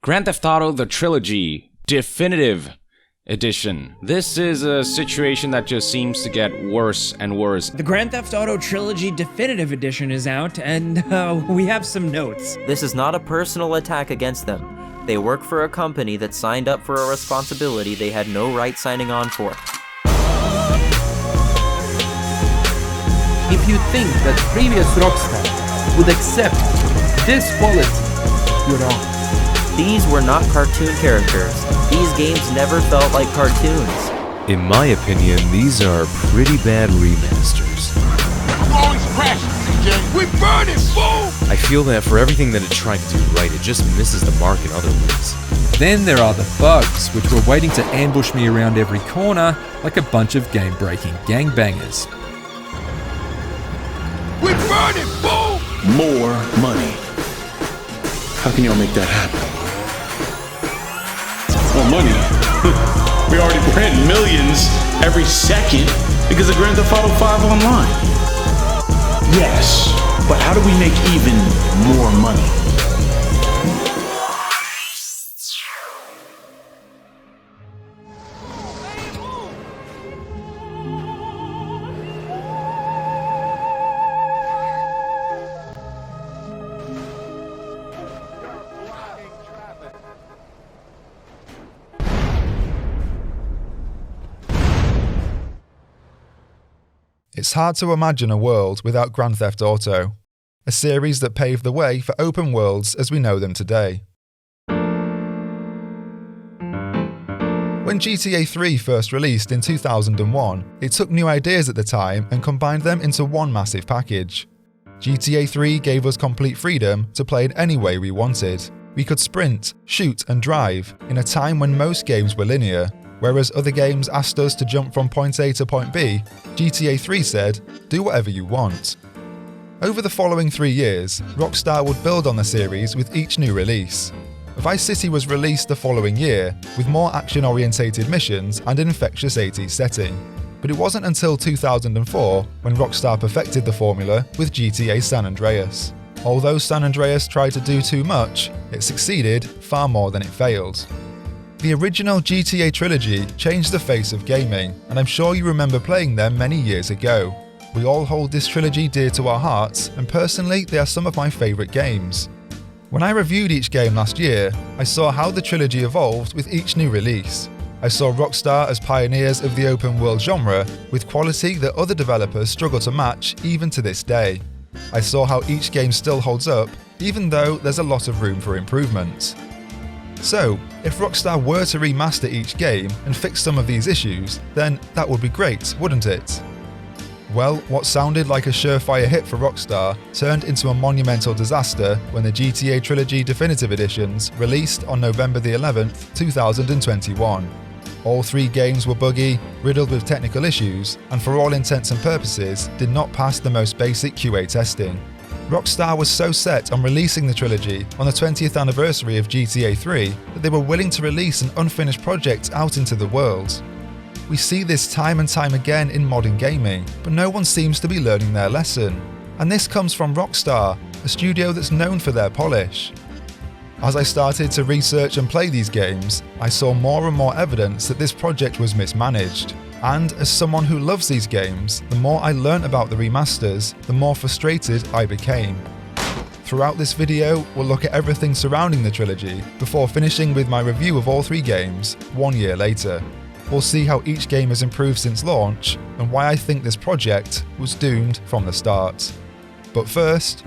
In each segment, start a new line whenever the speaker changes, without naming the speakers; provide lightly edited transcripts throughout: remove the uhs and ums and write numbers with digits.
Grand Theft Auto The Trilogy Definitive Edition. This is a situation that just seems to get worse and worse.
The Grand Theft Auto Trilogy Definitive Edition is out, and we have some notes.
This is not a personal attack against them. They work for a company that signed up for a responsibility they had no right signing on for.
If you think that previous Rockstar would accept this quality, you're wrong.
These were not cartoon characters. These games never felt like cartoons.
In my opinion, these are pretty bad remasters.
I'm always crashing, CJ. We burning, fool!
I feel that for everything that it tried to do right, it just misses the mark in other ways.
Then there are the bugs, which were waiting to ambush me around every corner like a bunch of game-breaking gangbangers.
We burning, fool!
More money. How can y'all make that happen? More money? We already print millions every second because of Grand Theft Auto 5 Online. Yes, but how do we make even more money?
It's hard to imagine a world without Grand Theft Auto, a series that paved the way for open worlds as we know them today. When GTA 3 first released in 2001, it took new ideas at the time and combined them into one massive package. GTA 3 gave us complete freedom to play it any way we wanted. We could sprint, shoot and drive in a time when most games were linear. Whereas other games asked us to jump from point A to point B, GTA 3 said, do whatever you want. Over the following 3 years, Rockstar would build on the series with each new release. Vice City was released the following year, with more action-orientated missions and an infectious 80s setting. But it wasn't until 2004 when Rockstar perfected the formula with GTA San Andreas. Although San Andreas tried to do too much, it succeeded far more than it failed. The original GTA Trilogy changed the face of gaming, and I'm sure you remember playing them many years ago. We all hold this trilogy dear to our hearts, and personally they are some of my favourite games. When I reviewed each game last year, I saw how the trilogy evolved with each new release. I saw Rockstar as pioneers of the open world genre, with quality that other developers struggle to match even to this day. I saw how each game still holds up, even though there's a lot of room for improvement. So, if Rockstar were to remaster each game and fix some of these issues, then that would be great, wouldn't it? Well, what sounded like a surefire hit for Rockstar turned into a monumental disaster when the GTA Trilogy Definitive Editions released on November the 11th, 2021. All 3 games were buggy, riddled with technical issues, and for all intents and purposes, did not pass the most basic QA testing. Rockstar was so set on releasing the trilogy on the 20th anniversary of GTA 3 that they were willing to release an unfinished project out into the world. We see this time and time again in modern gaming, but no one seems to be learning their lesson. And this comes from Rockstar, a studio that's known for their polish. As I started to research and play these games, I saw more and more evidence that this project was mismanaged. And as someone who loves these games, the more I learnt about the remasters, the more frustrated I became. Throughout this video, we'll look at everything surrounding the trilogy, before finishing with my review of all 3 games 1 year later. We'll see how each game has improved since launch, and why I think this project was doomed from the start. But first,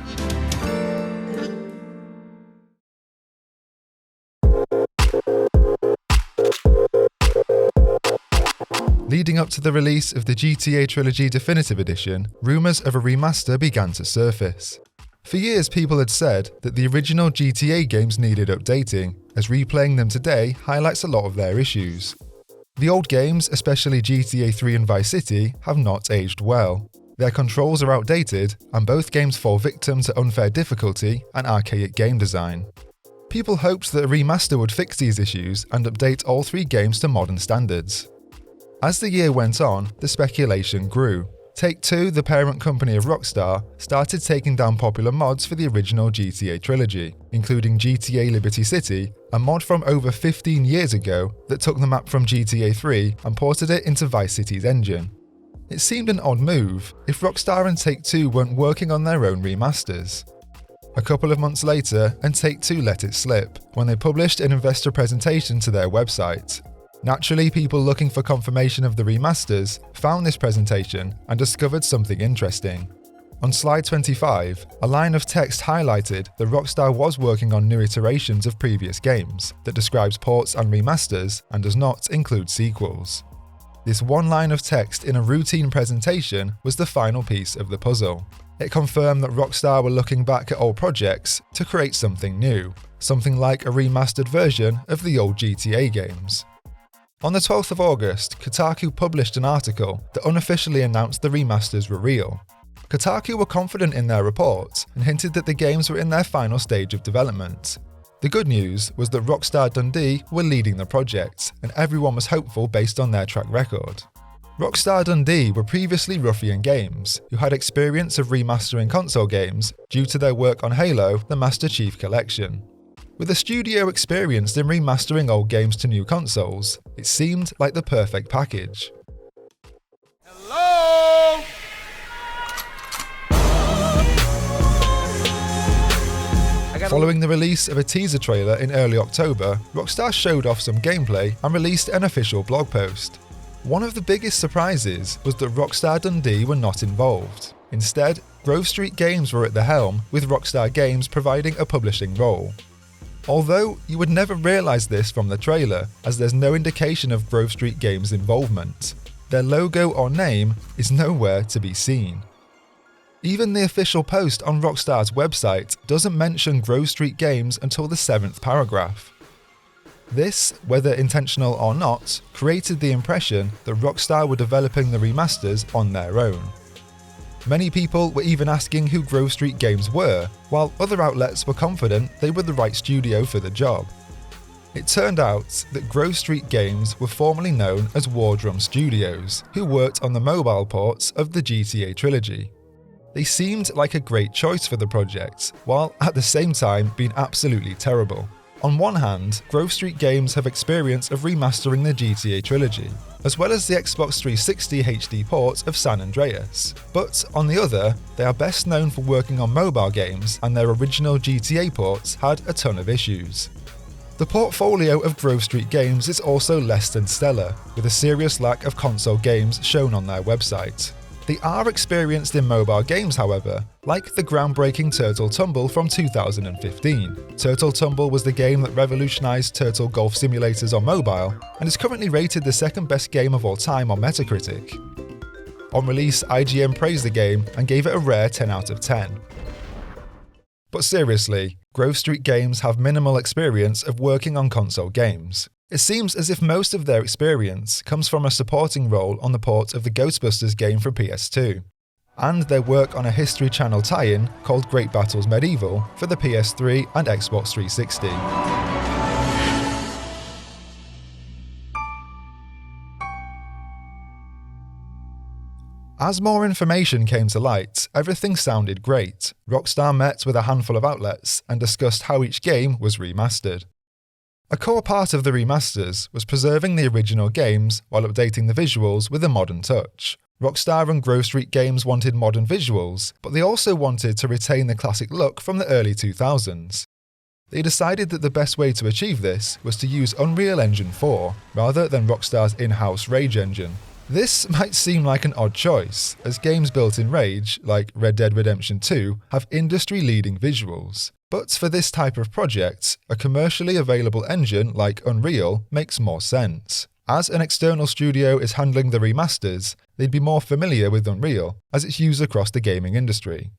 leading up to the release of the GTA Trilogy Definitive Edition, rumours of a remaster began to surface. For years people had said that the original GTA games needed updating, as replaying them today highlights a lot of their issues. The old games, especially GTA 3 and Vice City, have not aged well. Their controls are outdated, and both games fall victim to unfair difficulty and archaic game design. People hoped that a remaster would fix these issues and update all 3 games to modern standards. As the year went on, the speculation grew. Take-Two, the parent company of Rockstar, started taking down popular mods for the original GTA Trilogy, including GTA Liberty City, a mod from over 15 years ago that took the map from GTA 3 and ported it into Vice City's engine. It seemed an odd move if Rockstar and Take-Two weren't working on their own remasters. A couple of months later, and Take-Two let it slip when they published an investor presentation to their website. Naturally, people looking for confirmation of the remasters found this presentation and discovered something interesting. On slide 25, a line of text highlighted that Rockstar was working on new iterations of previous games that describes ports and remasters and does not include sequels. This one line of text in a routine presentation was the final piece of the puzzle. It confirmed that Rockstar were looking back at old projects to create something new, something like a remastered version of the old GTA games. On the 12th of August, Kotaku published an article that unofficially announced the remasters were real. Kotaku were confident in their report and hinted that the games were in their final stage of development. The good news was that Rockstar Dundee were leading the project, and everyone was hopeful based on their track record. Rockstar Dundee were previously Ruffian Games, who had experience of remastering console games due to their work on Halo: The Master Chief Collection. With a studio experienced in remastering old games to new consoles, it seemed like the perfect package.
Hello?
Following the release of a teaser trailer in early October, Rockstar showed off some gameplay and released an official blog post. One of the biggest surprises was that Rockstar Dundee were not involved. Instead, Grove Street Games were at the helm, with Rockstar Games providing a publishing role. Although, you would never realise this from the trailer, as there's no indication of Grove Street Games' involvement. Their logo or name is nowhere to be seen. Even the official post on Rockstar's website doesn't mention Grove Street Games until the 7th paragraph. This, whether intentional or not, created the impression that Rockstar were developing the remasters on their own. Many people were even asking who Grove Street Games were, while other outlets were confident they were the right studio for the job. It turned out that Grove Street Games were formerly known as Wardrum Studios, who worked on the mobile ports of the GTA Trilogy. They seemed like a great choice for the project, while at the same time being absolutely terrible. On one hand, Grove Street Games have experience of remastering the GTA Trilogy, as well as the Xbox 360 HD port of San Andreas. But on the other, they are best known for working on mobile games, and their original GTA ports had a ton of issues. The portfolio of Grove Street Games is also less than stellar, with a serious lack of console games shown on their website. They are experienced in mobile games, however, like the groundbreaking Turtle Tumble from 2015. Turtle Tumble was the game that revolutionized turtle golf simulators on mobile, and is currently rated the second best game of all time on Metacritic. On release, IGN praised the game and gave it a rare 10 out of 10. But seriously, Grove Street Games have minimal experience of working on console games. It seems as if most of their experience comes from a supporting role on the port of the Ghostbusters game for PS2, and their work on a History Channel tie-in called Great Battles Medieval for the PS3 and Xbox 360. As more information came to light, everything sounded great. Rockstar met with a handful of outlets and discussed how each game was remastered. A core part of the remasters was preserving the original games while updating the visuals with a modern touch. Rockstar and Grove Street Games wanted modern visuals, but they also wanted to retain the classic look from the early 2000s. They decided that the best way to achieve this was to use Unreal Engine 4 rather than Rockstar's in-house Rage engine. This might seem like an odd choice, as games built in Rage, like Red Dead Redemption 2, have industry-leading visuals. But for this type of project, a commercially available engine like Unreal makes more sense. As an external studio is handling the remasters, they'd be more familiar with Unreal, as it's used across the gaming industry.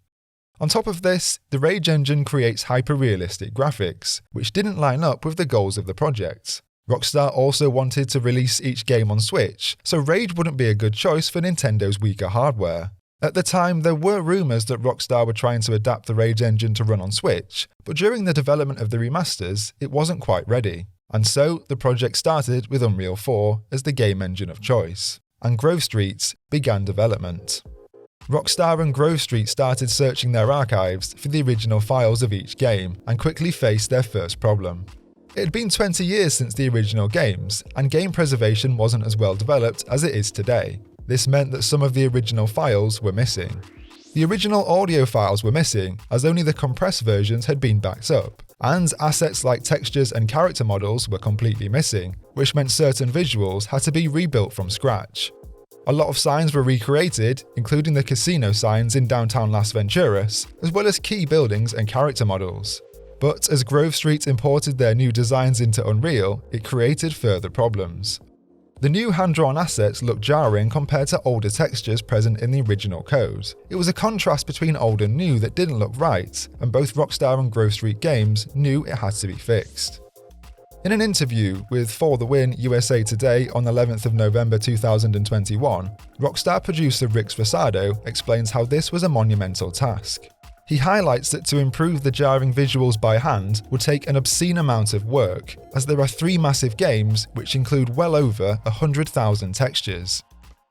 On top of this, the Rage engine creates hyper-realistic graphics, which didn't line up with the goals of the project. Rockstar also wanted to release each game on Switch, so Rage wouldn't be a good choice for Nintendo's weaker hardware. At the time, there were rumours that Rockstar were trying to adapt the Rage engine to run on Switch, but during the development of the remasters, it wasn't quite ready. And so, the project started with Unreal 4 as the game engine of choice, and Grove Street began development. Rockstar and Grove Street started searching their archives for the original files of each game and quickly faced their first problem. It had been 20 years since the original games, and game preservation wasn't as well developed as it is today. This meant that some of the original files were missing. The original audio files were missing, as only the compressed versions had been backed up, and assets like textures and character models were completely missing, which meant certain visuals had to be rebuilt from scratch. A lot of signs were recreated, including the casino signs in downtown Las Venturas, as well as key buildings and character models. But as Grove Street imported their new designs into Unreal, it created further problems. The new hand-drawn assets looked jarring compared to older textures present in the original code. It was a contrast between old and new that didn't look right, and both Rockstar and Grove Street Games knew it had to be fixed. In an interview with For the Win USA Today on 11th of November 2021, Rockstar producer Rick Rosado explains how this was a monumental task. He highlights that to improve the jarring visuals by hand would take an obscene amount of work, as there are 3 massive games which include well over 100,000 textures.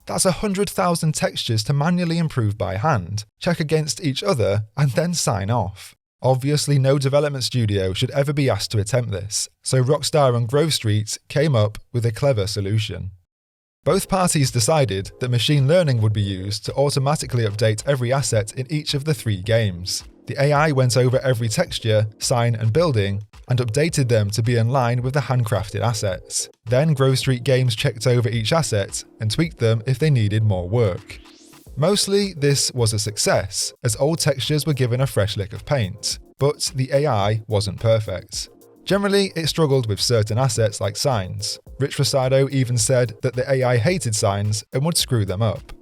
That's 100,000 textures to manually improve by hand, check against each other, and then sign off. Obviously, no development studio should ever be asked to attempt this, so Rockstar and Grove Street came up with a clever solution. Both parties decided that machine learning would be used to automatically update every asset in each of the 3 games. The AI went over every texture, sign, and building, and updated them to be in line with the handcrafted assets. Then Grove Street Games checked over each asset and tweaked them if they needed more work. Mostly, this was a success, as old textures were given a fresh lick of paint, but the AI wasn't perfect. Generally, it struggled with certain assets like signs. Rich Rosado even said that the AI hated signs and would screw them up.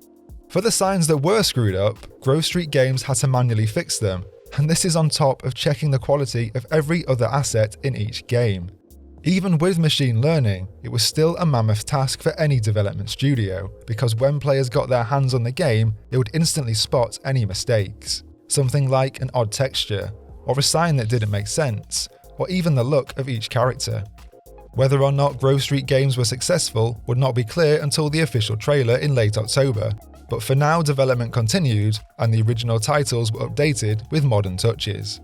For the signs that were screwed up, Grove Street Games had to manually fix them, and this is on top of checking the quality of every other asset in each game. Even with machine learning, it was still a mammoth task for any development studio, because when players got their hands on the game, they would instantly spot any mistakes. Something like an odd texture, or a sign that didn't make sense, or even the look of each character. Whether or not Grove Street Games were successful would not be clear until the official trailer in late October, but for now development continued and the original titles were updated with modern touches.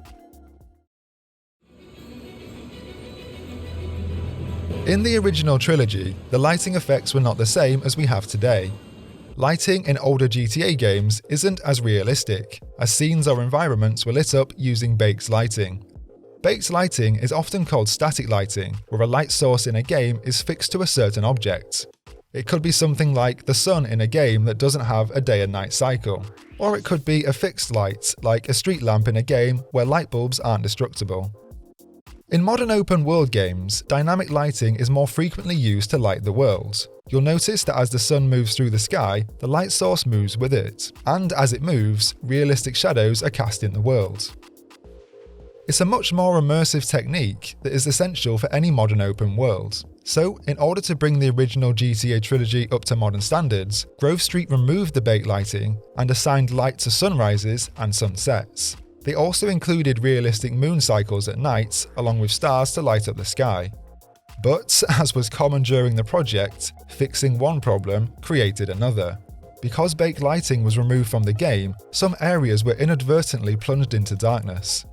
In the original trilogy, the lighting effects were not the same as we have today. Lighting in older GTA games isn't as realistic, as scenes or environments were lit up using baked lighting. Baked lighting is often called static lighting, where a light source in a game is fixed to a certain object. It could be something like the sun in a game that doesn't have a day and night cycle, or it could be a fixed light, like a street lamp in a game where light bulbs aren't destructible. In modern open world games, dynamic lighting is more frequently used to light the world. You'll notice that as the sun moves through the sky, the light source moves with it, and as it moves, realistic shadows are cast in the world. It's a much more immersive technique that is essential for any modern open world. So, in order to bring the original GTA Trilogy up to modern standards, Grove Street removed the baked lighting and assigned light to sunrises and sunsets. They also included realistic moon cycles at night, along with stars to light up the sky. But, as was common during the project, fixing one problem created another. Because baked lighting was removed from the game, some areas were inadvertently plunged into darkness.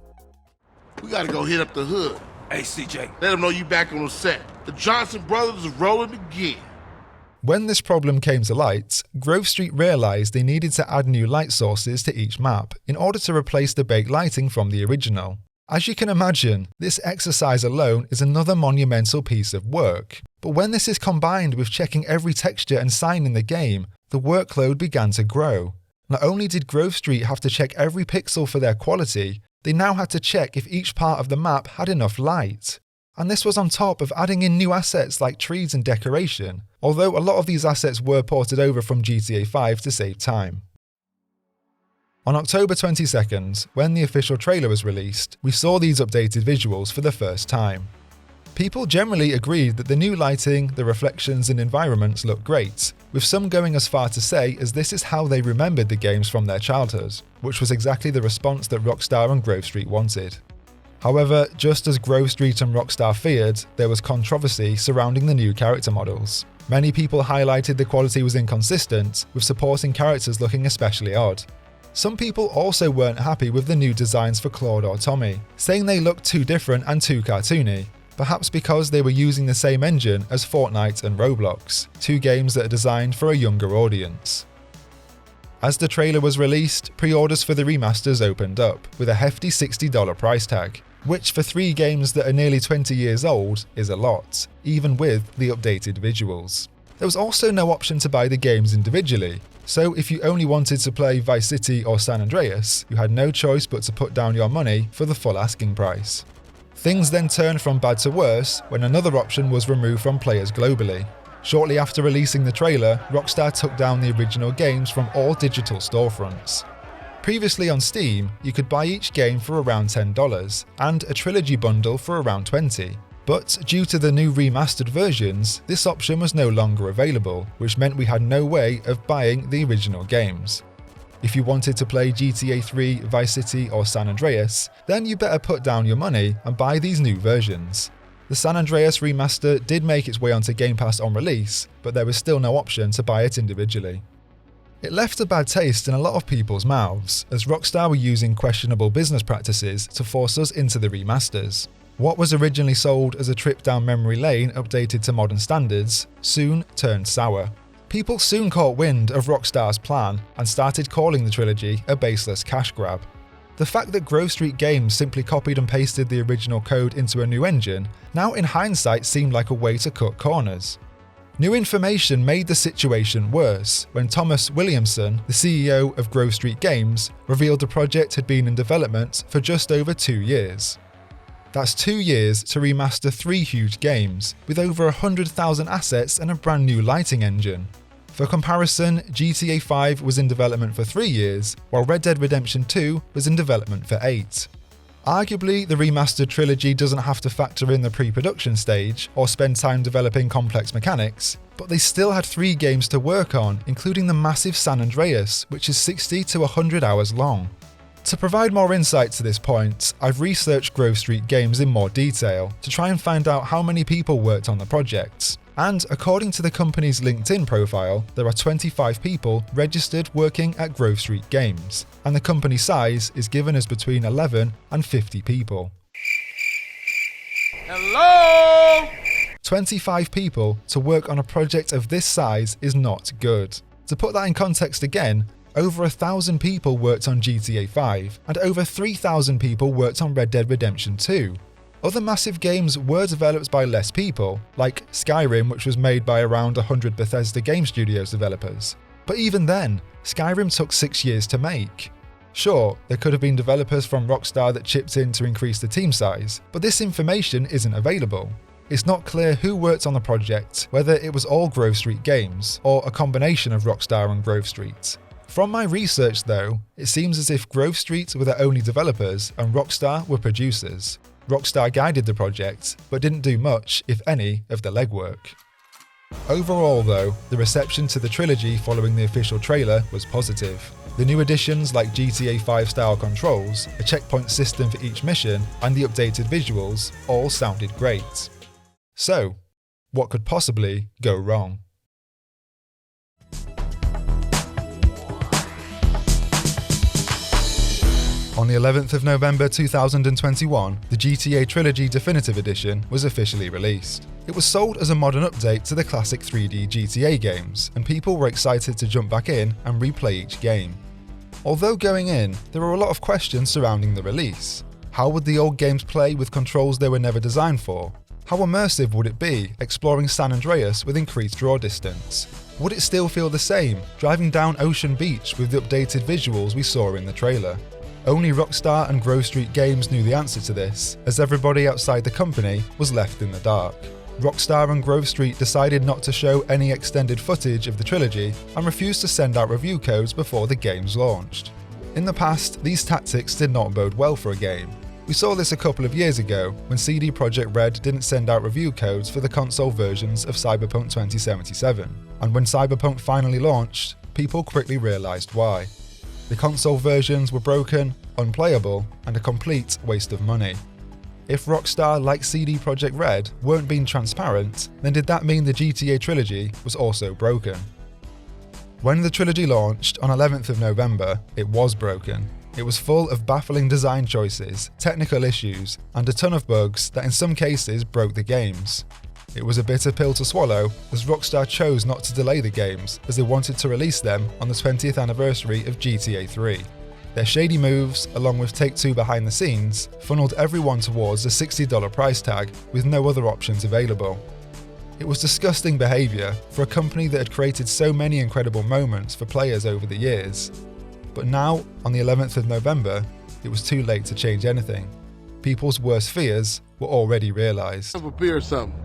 We gotta go hit up the hood.
Hey, CJ.
Let them know you back on the set. The Johnson brothers is rolling again.
When this problem came to light, Grove Street realised they needed to add new light sources to each map in order to replace the baked lighting from the original. As you can imagine, this exercise alone is another monumental piece of work. But when this is combined with checking every texture and sign in the game, the workload began to grow. Not only did Grove Street have to check every pixel for their quality, they now had to check if each part of the map had enough light. And this was on top of adding in new assets like trees and decoration, although a lot of these assets were ported over from GTA 5 to save time. On October 22nd, when the official trailer was released, we saw these updated visuals for the first time. People generally agreed that the new lighting, the reflections and environments looked great, with some going as far to say as this is how they remembered the games from their childhood, which was exactly the response that Rockstar and Grove Street wanted. However, just as Grove Street and Rockstar feared, there was controversy surrounding the new character models. Many people highlighted the quality was inconsistent, with supporting characters looking especially odd. Some people also weren't happy with the new designs for Claude or Tommy, saying they looked too different and too cartoony, perhaps because they were using the same engine as Fortnite and Roblox, two games that are designed for a younger audience. As the trailer was released, pre-orders for the remasters opened up, with a hefty $60 price tag, which for three games that are nearly 20 years old is a lot, even with the updated visuals. There was also no option to buy the games individually, so if you only wanted to play Vice City or San Andreas, you had no choice but to put down your money for the full asking price. Things then turned from bad to worse when another option was removed from players globally. Shortly after releasing the trailer, Rockstar took down the original games from all digital storefronts. Previously on Steam, you could buy each game for around $10 and a trilogy bundle for around $20. But due to the new remastered versions, this option was no longer available, which meant we had no way of buying the original games. If you wanted to play GTA 3, Vice City or San Andreas, then you better put down your money and buy these new versions. The San Andreas remaster did make its way onto Game Pass on release, but there was still no option to buy it individually. It left a bad taste in a lot of people's mouths, as Rockstar were using questionable business practices to force us into the remasters. What was originally sold as a trip down memory lane updated to modern standards soon turned sour. People soon caught wind of Rockstar's plan and started calling the trilogy a baseless cash grab. The fact that Grove Street Games simply copied and pasted the original code into a new engine now in hindsight seemed like a way to cut corners. New information made the situation worse when Thomas Williamson, the CEO of Grove Street Games, revealed the project had been in development for just over 2 years. That's 2 years to remaster 3 huge games, with over 100,000 assets and a brand new lighting engine. For comparison, GTA 5 was in development for 3 years, while Red Dead Redemption 2 was in development for 8. Arguably, the remastered trilogy doesn't have to factor in the pre-production stage or spend time developing complex mechanics, but they still had 3 games to work on, including the massive San Andreas, which is 60 to 100 hours long. To provide more insight to this point, I've researched Grove Street Games in more detail to try and find out how many people worked on the project. And according to the company's LinkedIn profile, there are 25 people registered working at Grove Street Games, and the company size is given as between 11 and 50 people.
Hello?
25 people to work on a project of this size is not good. To put that in context again, over 1,000 people worked on GTA 5, and over 3,000 people worked on Red Dead Redemption 2. Other massive games were developed by less people, like Skyrim, which was made by around 100 Bethesda Game Studios developers. But even then, Skyrim took 6 years to make. Sure, there could have been developers from Rockstar that chipped in to increase the team size, but this information isn't available. It's not clear who worked on the project, whether it was all Grove Street Games, or a combination of Rockstar and Grove Street. From my research though, it seems as if Grove Street were the only developers and Rockstar were producers. Rockstar guided the project, but didn't do much, if any, of the legwork. Overall though, the reception to the trilogy following the official trailer was positive. The new additions like GTA 5 style controls, a checkpoint system for each mission, and the updated visuals all sounded great. So, what could possibly go wrong? On the 11th of November 2021, the GTA Trilogy Definitive Edition was officially released. It was sold as a modern update to the classic 3D GTA games, and people were excited to jump back in and replay each game. Although going in, there were a lot of questions surrounding the release. How would the old games play with controls they were never designed for? How immersive would it be exploring San Andreas with increased draw distance? Would it still feel the same, driving down Ocean Beach with the updated visuals we saw in the trailer? Only Rockstar and Grove Street Games knew the answer to this, as everybody outside the company was left in the dark. Rockstar and Grove Street decided not to show any extended footage of the trilogy and refused to send out review codes before the games launched. In the past, these tactics did not bode well for a game. We saw this a couple of years ago when CD Projekt Red didn't send out review codes for the console versions of Cyberpunk 2077, and when Cyberpunk finally launched, people quickly realised why. The console versions were broken, unplayable, and a complete waste of money. If Rockstar, like CD Projekt Red, weren't being transparent, then did that mean the GTA Trilogy was also broken? When the trilogy launched on 11th of November, it was broken. It was full of baffling design choices, technical issues, and a ton of bugs that in some cases broke the games. It was a bitter pill to swallow, as Rockstar chose not to delay the games, as they wanted to release them on the 20th anniversary of GTA 3. Their shady moves, along with Take-Two behind the scenes, funneled everyone towards a $60 price tag with no other options available. It was disgusting behaviour for a company that had created so many incredible moments for players over the years. But now, on the 11th of November, it was too late to change anything. People's worst fears were already realised.
Have a beer or something.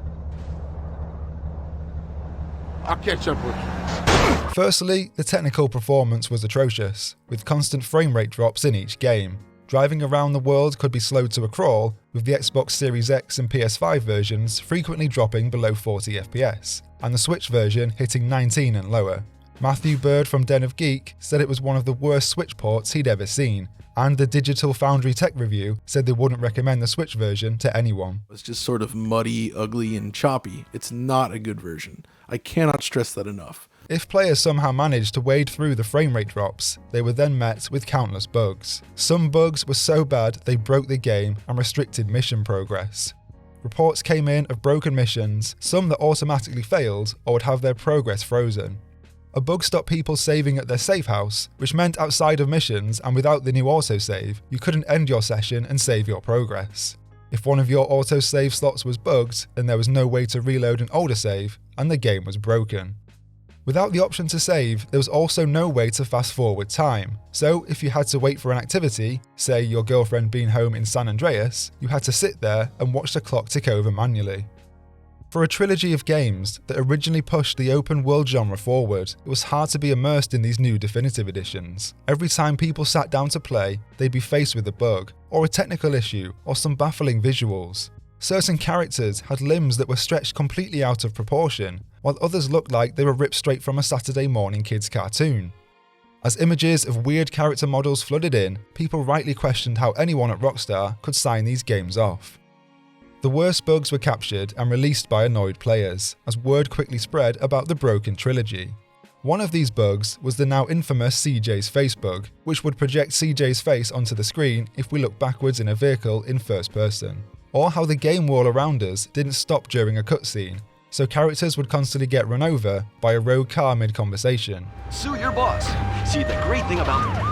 I'll catch up with you.
Firstly, the technical performance was atrocious, with constant frame rate drops in each game. Driving around the world could be slowed to a crawl, with the Xbox Series X and PS5 versions frequently dropping below 40 FPS, and the Switch version hitting 19 and lower. Matthew Bird from Den of Geek said it was one of the worst Switch ports he'd ever seen, and the Digital Foundry Tech Review said they wouldn't recommend the Switch version to anyone.
It's just sort of muddy, ugly, and choppy. It's not a good version. I cannot stress that enough.
If players somehow managed to wade through the frame rate drops, they were then met with countless bugs. Some bugs were so bad they broke the game and restricted mission progress. Reports came in of broken missions, some that automatically failed or would have their progress frozen. A bug stopped people saving at their safe house, which meant outside of missions and without the new autosave, you couldn't end your session and save your progress. If one of your autosave slots was bugged, then there was no way to reload an older save, and the game was broken. Without the option to save, there was also no way to fast forward time, so if you had to wait for an activity, say your girlfriend being home in San Andreas, you had to sit there and watch the clock tick over manually. For a trilogy of games that originally pushed the open world genre forward, it was hard to be immersed in these new definitive editions. Every time people sat down to play, they'd be faced with a bug, or a technical issue, or some baffling visuals. Certain characters had limbs that were stretched completely out of proportion, while others looked like they were ripped straight from a Saturday morning kids cartoon. As images of weird character models flooded in, people rightly questioned how anyone at Rockstar could sign these games off. The worst bugs were captured and released by annoyed players, as word quickly spread about the broken trilogy. One of these bugs was the now infamous CJ's face bug, which would project CJ's face onto the screen if we look backwards in a vehicle in first person. Or how the game wall around us didn't stop during a cutscene, so characters would constantly get run over by a rogue car mid-conversation.
Sue your boss. See, the great thing about...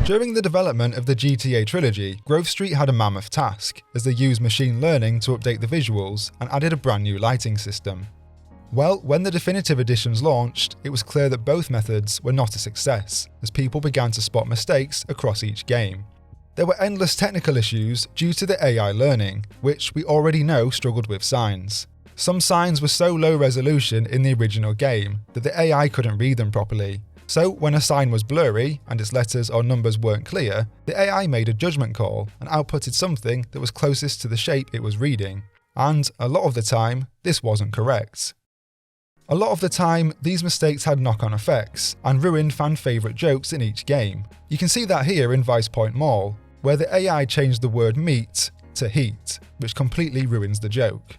During the development of the GTA Trilogy, Grove Street had a mammoth task, as they used machine learning to update the visuals and added a brand new lighting system. Well, when the definitive editions launched, it was clear that both methods were not a success, as people began to spot mistakes across each game. There were endless technical issues due to the AI learning, which we already know struggled with signs. Some signs were so low resolution in the original game that the AI couldn't read them properly. So when a sign was blurry and its letters or numbers weren't clear, the AI made a judgment call and outputted something that was closest to the shape it was reading. And a lot of the time, this wasn't correct. A lot of the time, these mistakes had knock-on effects and ruined fan-favourite jokes in each game. You can see that here in Vice Point Mall, where the AI changed the word meat to heat, which completely ruins the joke.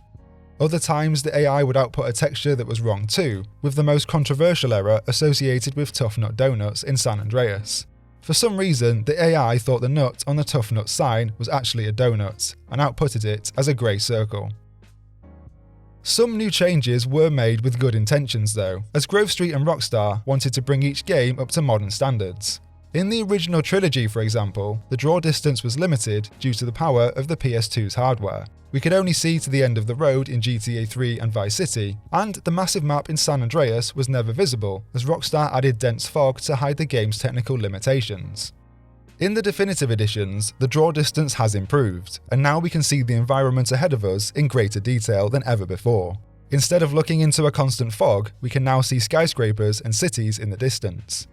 Other times the AI would output a texture that was wrong too, with the most controversial error associated with Tough Nut Donuts in San Andreas. For some reason, the AI thought the nut on the Tough Nut sign was actually a donut, and outputted it as a grey circle. Some new changes were made with good intentions though, as Grove Street and Rockstar wanted to bring each game up to modern standards. In the original trilogy, for example, the draw distance was limited due to the power of the PS2's hardware. We could only see to the end of the road in GTA 3 and Vice City, and the massive map in San Andreas was never visible, as Rockstar added dense fog to hide the game's technical limitations. In the definitive editions, the draw distance has improved, and now we can see the environment ahead of us in greater detail than ever before. Instead of looking into a constant fog, we can now see skyscrapers and cities in the distance.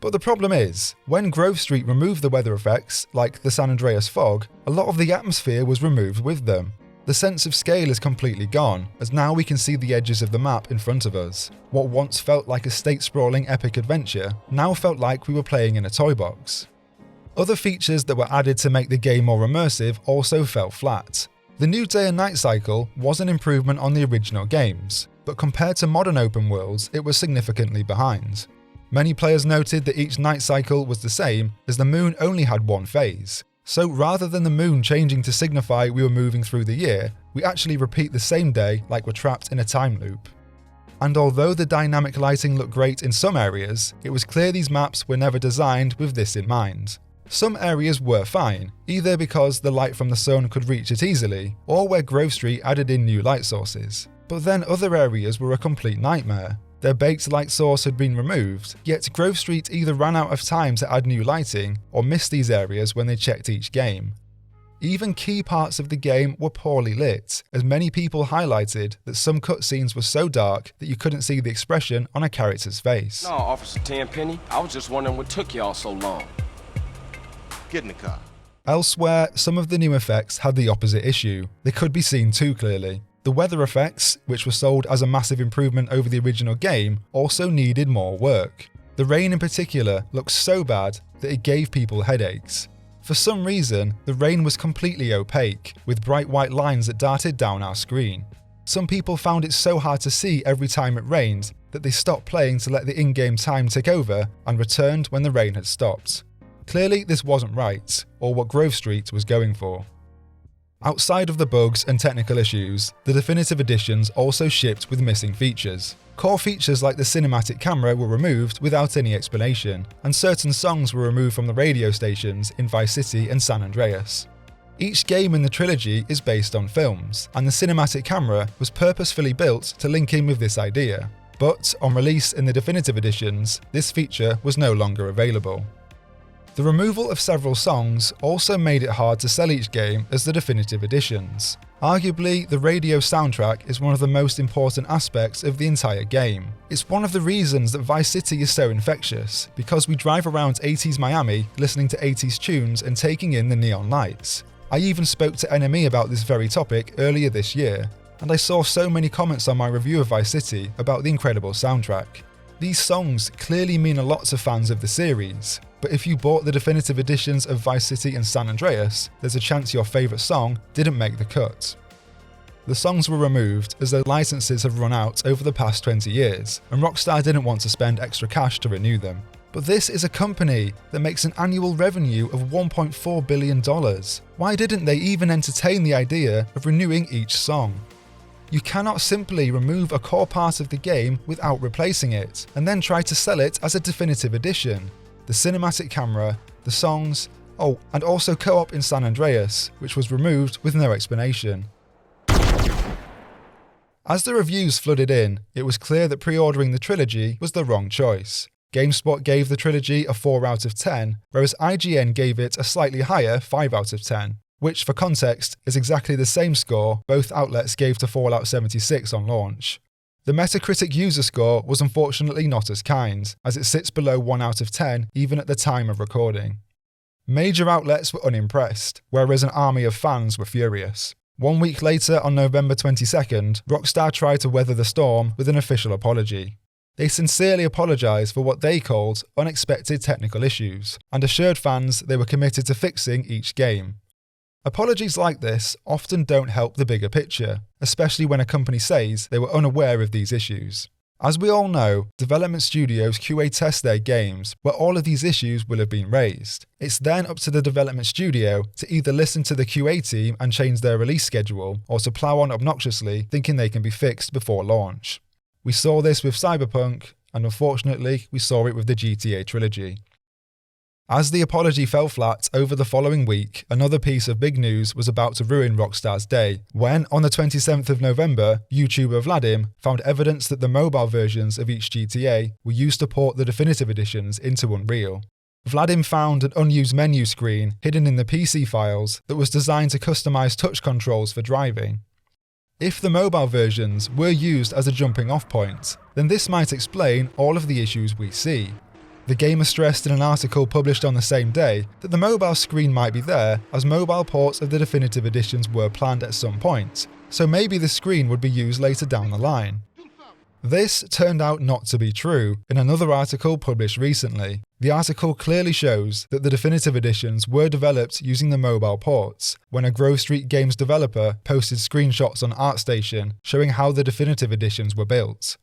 But the problem is, when Grove Street removed the weather effects, like the San Andreas fog, a lot of the atmosphere was removed with them. The sense of scale is completely gone, as now we can see the edges of the map in front of us. What once felt like a state-sprawling epic adventure, now felt like we were playing in a toy box. Other features that were added to make the game more immersive also fell flat. The new day and night cycle was an improvement on the original games, but compared to modern open worlds, it was significantly behind. Many players noted that each night cycle was the same, as the moon only had one phase. So rather than the moon changing to signify we were moving through the year, we actually repeat the same day like we're trapped in a time loop. And although the dynamic lighting looked great in some areas, it was clear these maps were never designed with this in mind. Some areas were fine, either because the light from the sun could reach it easily, or where Grove Street added in new light sources. But then other areas were a complete nightmare. Their baked light source had been removed, yet Grove Street either ran out of time to add new lighting, or missed these areas when they checked each game. Even key parts of the game were poorly lit, as many people highlighted that some cutscenes were so dark that you couldn't see the expression on a character's face.
No, Officer Tenpenny, I was just wondering what took y'all so long.
Get in the car.
Elsewhere, some of the new effects had the opposite issue. They could be seen too clearly. The weather effects, which were sold as a massive improvement over the original game, also needed more work. The rain in particular looked so bad that it gave people headaches. For some reason, the rain was completely opaque, with bright white lines that darted down our screen. Some people found it so hard to see every time it rained that they stopped playing to let the in-game time take over and returned when the rain had stopped. Clearly, this wasn't right, or what Grove Street was going for. Outside of the bugs and technical issues, the definitive editions also shipped with missing features. Core features like the cinematic camera were removed without any explanation, and certain songs were removed from the radio stations in Vice City and San Andreas. Each game in the trilogy is based on films, and the cinematic camera was purposefully built to link in with this idea. But on release in the definitive editions, this feature was no longer available. The removal of several songs also made it hard to sell each game as the definitive editions. Arguably, the radio soundtrack is one of the most important aspects of the entire game. It's one of the reasons that Vice City is so infectious, because we drive around 80s Miami listening to 80s tunes and taking in the neon lights. I even spoke to NME about this very topic earlier this year, and I saw so many comments on my review of Vice City about the incredible soundtrack. These songs clearly mean a lot to fans of the series, but if you bought the definitive editions of Vice City and San Andreas, there's a chance your favourite song didn't make the cut. The songs were removed as their licenses have run out over the past 20 years, and Rockstar didn't want to spend extra cash to renew them. But this is a company that makes an annual revenue of $1.4 billion. Why didn't they even entertain the idea of renewing each song? You cannot simply remove a core part of the game without replacing it, and then try to sell it as a definitive edition. The cinematic camera, the songs, and also co-op in San Andreas, which was removed with no explanation. As the reviews flooded in, it was clear that pre-ordering the trilogy was the wrong choice. GameSpot gave the trilogy a 4 out of 10, whereas IGN gave it a slightly higher 5 out of 10, which for context is exactly the same score both outlets gave to Fallout 76 on launch. The Metacritic user score was unfortunately not as kind, as it sits below 1 out of 10 even at the time of recording. Major outlets were unimpressed, whereas an army of fans were furious. 1 week later, on November 22nd, Rockstar tried to weather the storm with an official apology. They sincerely apologised for what they called unexpected technical issues, and assured fans they were committed to fixing each game. Apologies like this often don't help the bigger picture, especially when a company says they were unaware of these issues. As we all know, development studios QA test their games where all of these issues will have been raised. It's then up to the development studio to either listen to the QA team and change their release schedule, or to plough on obnoxiously thinking they can be fixed before launch. We saw this with Cyberpunk, and unfortunately we saw it with the GTA Trilogy. As the apology fell flat over the following week, another piece of big news was about to ruin Rockstar's day, when, on the 27th of November, YouTuber Vladim found evidence that the mobile versions of each GTA were used to port the definitive editions into Unreal. Vladim found an unused menu screen hidden in the PC files that was designed to customize touch controls for driving. If the mobile versions were used as a jumping off point, then this might explain all of the issues we see. The gamer stressed in an article published on the same day that the mobile screen might be there as mobile ports of the definitive editions were planned at some point, so maybe the screen would be used later down the line. This turned out not to be true in another article published recently. The article clearly shows that the definitive editions were developed using the mobile ports, when a Grove Street Games developer posted screenshots on ArtStation showing how the definitive editions were built.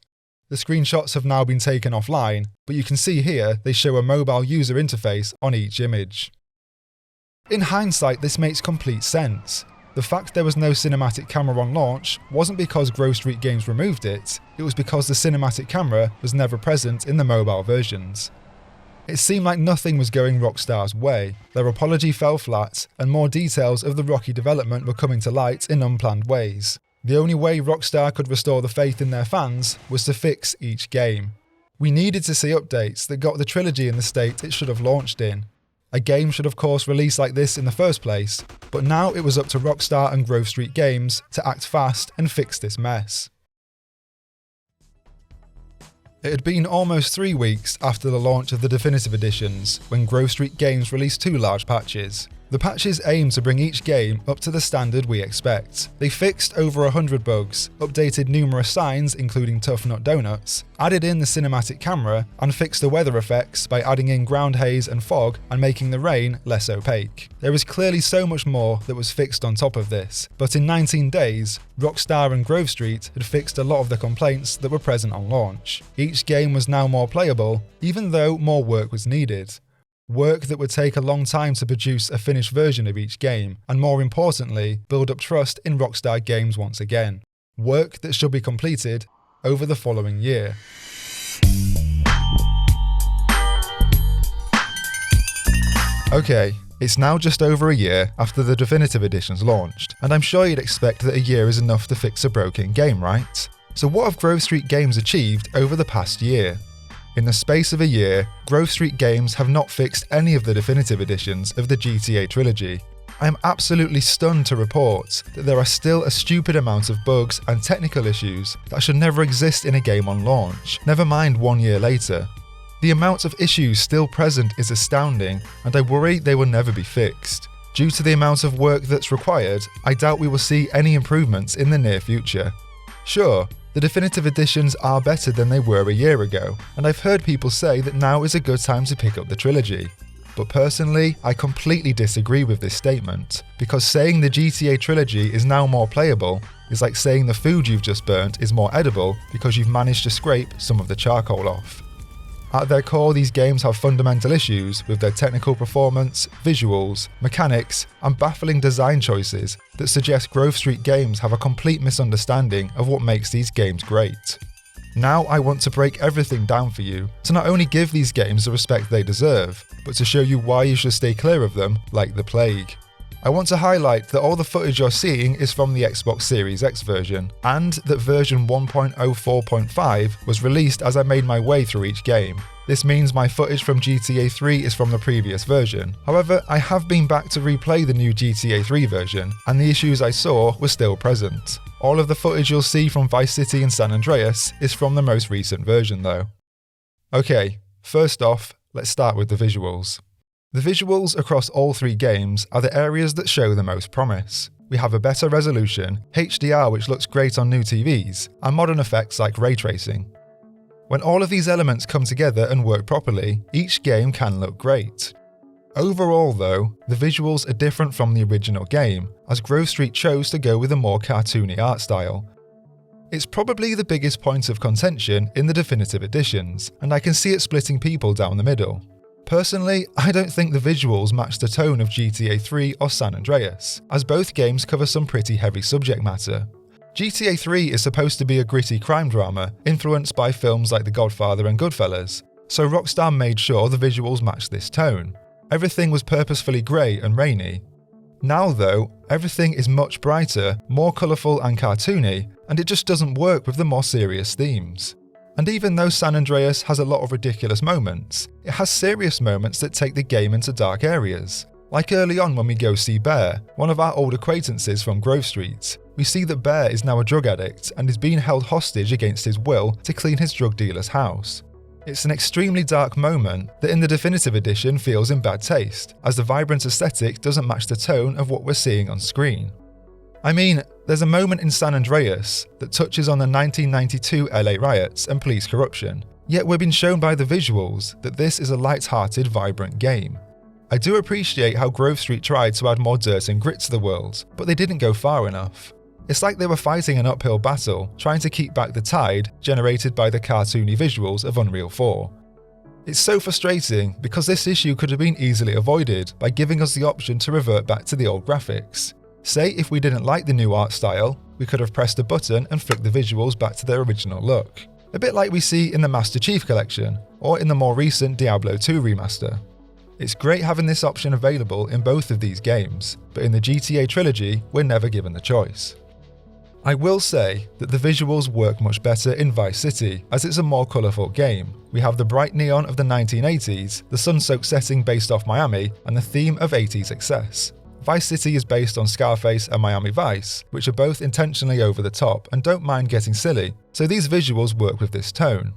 The screenshots have now been taken offline, but you can see here they show a mobile user interface on each image. In hindsight, this makes complete sense. The fact there was no cinematic camera on launch wasn't because Grove Street Games removed it, it was because the cinematic camera was never present in the mobile versions. It seemed like nothing was going Rockstar's way, their apology fell flat, and more details of the rocky development were coming to light in unplanned ways. The only way Rockstar could restore the faith in their fans was to fix each game. We needed to see updates that got the trilogy in the state it should have launched in. A game should of course release like this in the first place, but now it was up to Rockstar and Grove Street Games to act fast and fix this mess. It had been almost 3 weeks after the launch of the definitive editions when Grove Street Games released 2 large patches. The patches aim to bring each game up to the standard we expect. They fixed over 100 bugs, updated numerous signs including Tough Nut Donuts, added in the cinematic camera, and fixed the weather effects by adding in ground haze and fog and making the rain less opaque. There is clearly so much more that was fixed on top of this, but in 19 days, Rockstar and Grove Street had fixed a lot of the complaints that were present on launch. Each game was now more playable, even though more work was needed. Work that would take a long time to produce a finished version of each game, and more importantly, build up trust in Rockstar Games once again. Work that should be completed over the following year. Okay, it's now just over a year after the definitive editions launched, and I'm sure you'd expect that a year is enough to fix a broken game, right? So what have Grove Street Games achieved over the past year? In the space of a year, Grove Street Games have not fixed any of the definitive editions of the GTA Trilogy. I am absolutely stunned to report that there are still a stupid amount of bugs and technical issues that should never exist in a game on launch, never mind 1 year later. The amount of issues still present is astounding, and I worry they will never be fixed. Due to the amount of work that's required, I doubt we will see any improvements in the near future. Sure, the definitive editions are better than they were a year ago, and I've heard people say that now is a good time to pick up the trilogy. But personally, I completely disagree with this statement, because saying the GTA Trilogy is now more playable is like saying the food you've just burnt is more edible because you've managed to scrape some of the charcoal off. At their core, these games have fundamental issues with their technical performance, visuals, mechanics, and baffling design choices that suggest Grove Street Games have a complete misunderstanding of what makes these games great. Now I want to break everything down for you, to not only give these games the respect they deserve, but to show you why you should stay clear of them like the plague. I want to highlight that all the footage you're seeing is from the Xbox Series X version, and that version 1.04.5 was released as I made my way through each game. This means my footage from GTA 3 is from the previous version. However, I have been back to replay the new GTA 3 version, and the issues I saw were still present. All of the footage you'll see from Vice City and San Andreas is from the most recent version though. Okay, first off, let's start with the visuals. The visuals across all 3 games are the areas that show the most promise. We have a better resolution, HDR which looks great on new TVs, and modern effects like ray tracing. When all of these elements come together and work properly, each game can look great. Overall though, the visuals are different from the original game, as Grove Street chose to go with a more cartoony art style. It's probably the biggest point of contention in the definitive editions, and I can see it splitting people down the middle. Personally, I don't think the visuals match the tone of GTA 3 or San Andreas, as both games cover some pretty heavy subject matter. GTA 3 is supposed to be a gritty crime drama, influenced by films like The Godfather and Goodfellas, so Rockstar made sure the visuals matched this tone. Everything was purposefully grey and rainy. Now though, everything is much brighter, more colourful and cartoony, and it just doesn't work with the more serious themes. And even though San Andreas has a lot of ridiculous moments, it has serious moments that take the game into dark areas. Like early on when we go see Bear, one of our old acquaintances from Grove Street. We see that Bear is now a drug addict and is being held hostage against his will to clean his drug dealer's house. It's an extremely dark moment that in the definitive edition feels in bad taste, as the vibrant aesthetic doesn't match the tone of what we're seeing on screen. I mean, there's a moment in San Andreas that touches on the 1992 LA riots and police corruption, yet we're being shown by the visuals that this is a light-hearted, vibrant game. I do appreciate how Grove Street tried to add more dirt and grit to the world, but they didn't go far enough. It's like they were fighting an uphill battle, trying to keep back the tide generated by the cartoony visuals of Unreal 4. It's so frustrating because this issue could have been easily avoided by giving us the option to revert back to the old graphics. Say if we didn't like the new art style, we could have pressed a button and flicked the visuals back to their original look. A bit like we see in the Master Chief Collection, or in the more recent Diablo 2 remaster. It's great having this option available in both of these games, but in the GTA Trilogy, we're never given the choice. I will say that the visuals work much better in Vice City, as it's a more colourful game. We have the bright neon of the 1980s, the sun-soaked setting based off Miami, and the theme of 80s excess. Vice City is based on Scarface and Miami Vice, which are both intentionally over the top and don't mind getting silly, so these visuals work with this tone.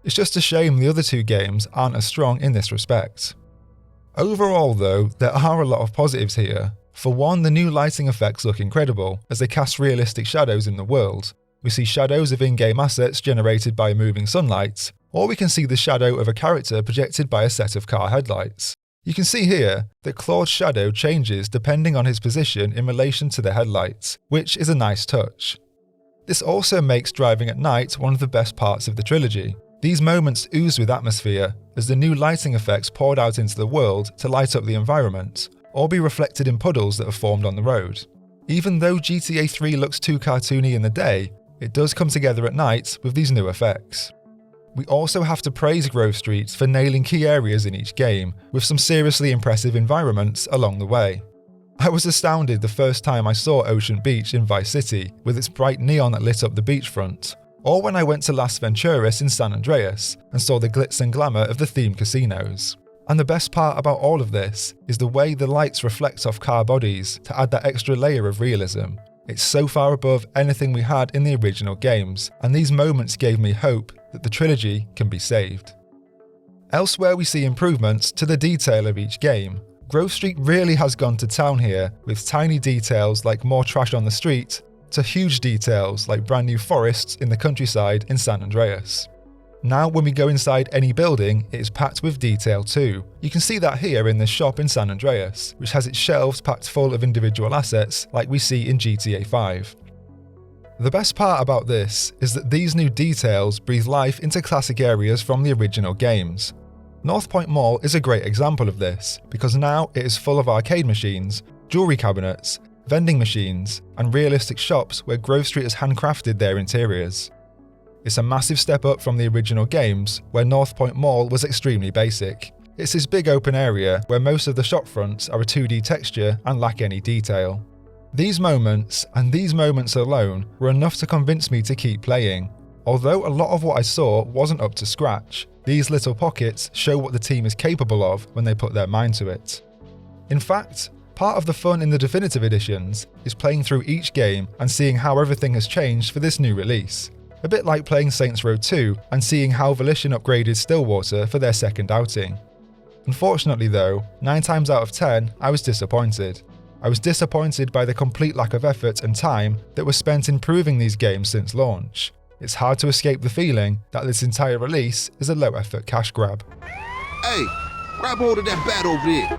It's just a shame the other two games aren't as strong in this respect. Overall though, there are a lot of positives here. For one, the new lighting effects look incredible, as they cast realistic shadows in the world. We see shadows of in-game assets generated by moving sunlight, or we can see the shadow of a character projected by a set of car headlights. You can see here that Claude's shadow changes depending on his position in relation to the headlights, which is a nice touch. This also makes driving at night one of the best parts of the trilogy. These moments ooze with atmosphere, as the new lighting effects poured out into the world to light up the environment, or be reflected in puddles that have formed on the road. Even though GTA 3 looks too cartoony in the day, it does come together at night with these new effects. We also have to praise Grove Street for nailing key areas in each game, with some seriously impressive environments along the way. I was astounded the first time I saw Ocean Beach in Vice City, with its bright neon that lit up the beachfront, or when I went to Las Venturas in San Andreas and saw the glitz and glamour of the themed casinos. And the best part about all of this is the way the lights reflect off car bodies to add that extra layer of realism. It's so far above anything we had in the original games, and these moments gave me hope that the trilogy can be saved. Elsewhere we see improvements to the detail of each game. Grove Street really has gone to town here, with tiny details like more trash on the street, to huge details like brand new forests in the countryside in San Andreas. Now when we go inside any building, it is packed with detail too. You can see that here in this shop in San Andreas, which has its shelves packed full of individual assets like we see in GTA 5. The best part about this is that these new details breathe life into classic areas from the original games. North Point Mall is a great example of this, because now it is full of arcade machines, jewelry cabinets, vending machines, and realistic shops where Grove Street has handcrafted their interiors. It's a massive step up from the original games, where North Point Mall was extremely basic. It's this big open area where most of the shop fronts are a 2D texture and lack any detail. These moments, and these moments alone, were enough to convince me to keep playing. Although a lot of what I saw wasn't up to scratch, these little pockets show what the team is capable of when they put their mind to it. In fact, part of the fun in the definitive editions is playing through each game and seeing how everything has changed for this new release. A bit like playing Saints Row 2 and seeing how Volition upgraded Stillwater for their second outing. Unfortunately though, 9 times out of 10, I was disappointed. I was disappointed by the complete lack of effort and time that was spent improving these games since launch. It's hard to escape the feeling that this entire release is a low-effort cash grab.
Hey, grab hold of that bat over there.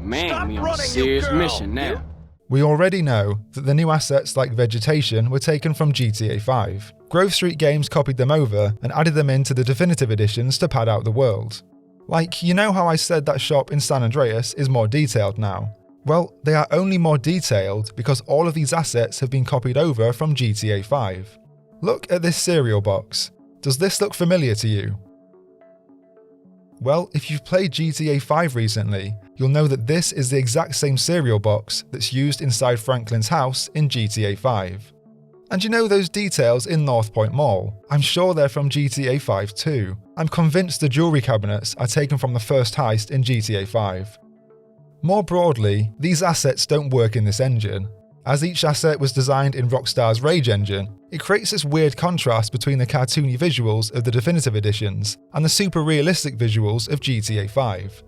Man, we on a serious mission now.
We already know that the new assets like vegetation were taken from GTA 5. Grove Street Games copied them over and added them into the definitive editions to pad out the world. Like, you know how I said that shop in San Andreas is more detailed now? Well, they are only more detailed because all of these assets have been copied over from GTA 5. Look at this cereal box. Does this look familiar to you? Well, if you've played GTA 5 recently, you'll know that this is the exact same cereal box that's used inside Franklin's house in GTA 5. And you know those details in North Point Mall? I'm sure they're from GTA 5 too. I'm convinced the jewelry cabinets are taken from the first heist in GTA 5. More broadly, these assets don't work in this engine. As each asset was designed in Rockstar's Rage engine, it creates this weird contrast between the cartoony visuals of the definitive editions and the super realistic visuals of GTA 5.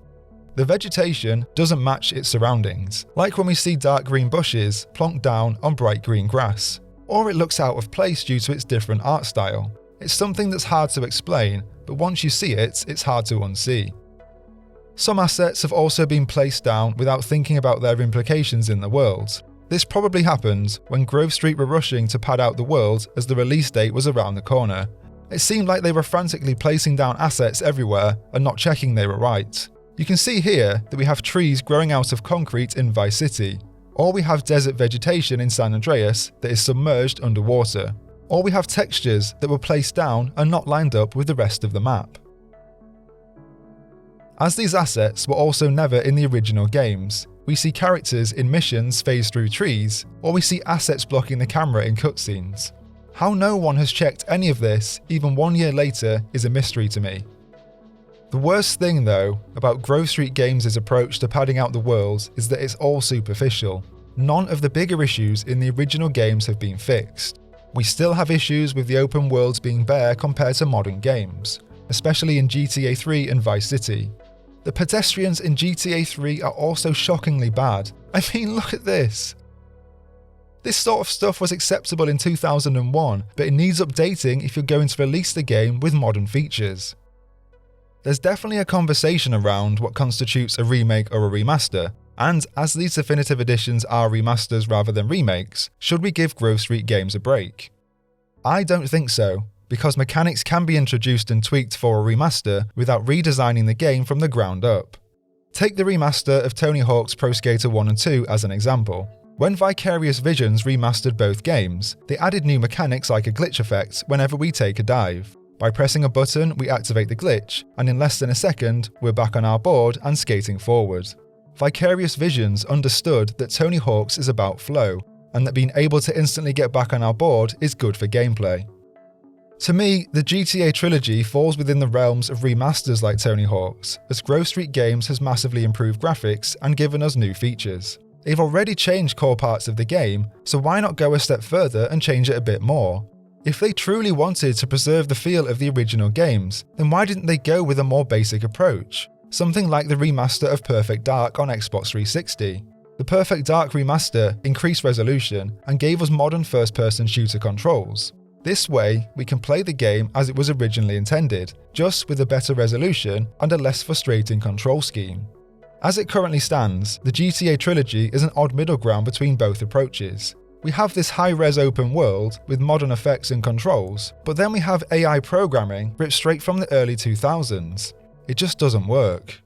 The vegetation doesn't match its surroundings, like when we see dark green bushes plonked down on bright green grass, or it looks out of place due to its different art style. It's something that's hard to explain, but once you see it, it's hard to unsee. Some assets have also been placed down without thinking about their implications in the world. This probably happened when Grove Street were rushing to pad out the world as the release date was around the corner. It seemed like they were frantically placing down assets everywhere and not checking they were right. You can see here that we have trees growing out of concrete in Vice City, or we have desert vegetation in San Andreas that is submerged underwater, or we have textures that were placed down and not lined up with the rest of the map. As these assets were also never in the original games, we see characters in missions phased through trees, or we see assets blocking the camera in cutscenes. How no one has checked any of this even 1 year later is a mystery to me. The worst thing though about Grove Street Games' approach to padding out the world is that it's all superficial. None of the bigger issues in the original games have been fixed. We still have issues with the open worlds being bare compared to modern games, especially in GTA 3 and Vice City. The pedestrians in GTA 3 are also shockingly bad. I mean, look at this. This sort of stuff was acceptable in 2001, but it needs updating if you're going to release the game with modern features. There's definitely a conversation around what constitutes a remake or a remaster, and as these definitive editions are remasters rather than remakes, should we give Grove Street Games a break? I don't think so, because mechanics can be introduced and tweaked for a remaster without redesigning the game from the ground up. Take the remaster of Tony Hawk's Pro Skater 1 and 2 as an example. When Vicarious Visions remastered both games, they added new mechanics like a glitch effect whenever we take a dive. By pressing a button, we activate the glitch, and in less than a second, we're back on our board and skating forward. Vicarious Visions understood that Tony Hawk's is about flow, and that being able to instantly get back on our board is good for gameplay. To me, the GTA Trilogy falls within the realms of remasters like Tony Hawk's, as Grove Street Games has massively improved graphics and given us new features. They've already changed core parts of the game, so why not go a step further and change it a bit more? If they truly wanted to preserve the feel of the original games, then why didn't they go with a more basic approach? Something like the remaster of Perfect Dark on Xbox 360. The Perfect Dark remaster increased resolution and gave us modern first-person shooter controls. This way, we can play the game as it was originally intended, just with a better resolution and a less frustrating control scheme. As it currently stands, the GTA Trilogy is an odd middle ground between both approaches. We have this high-res open world with modern effects and controls, but then we have AI programming ripped straight from the early 2000s. It just doesn't work.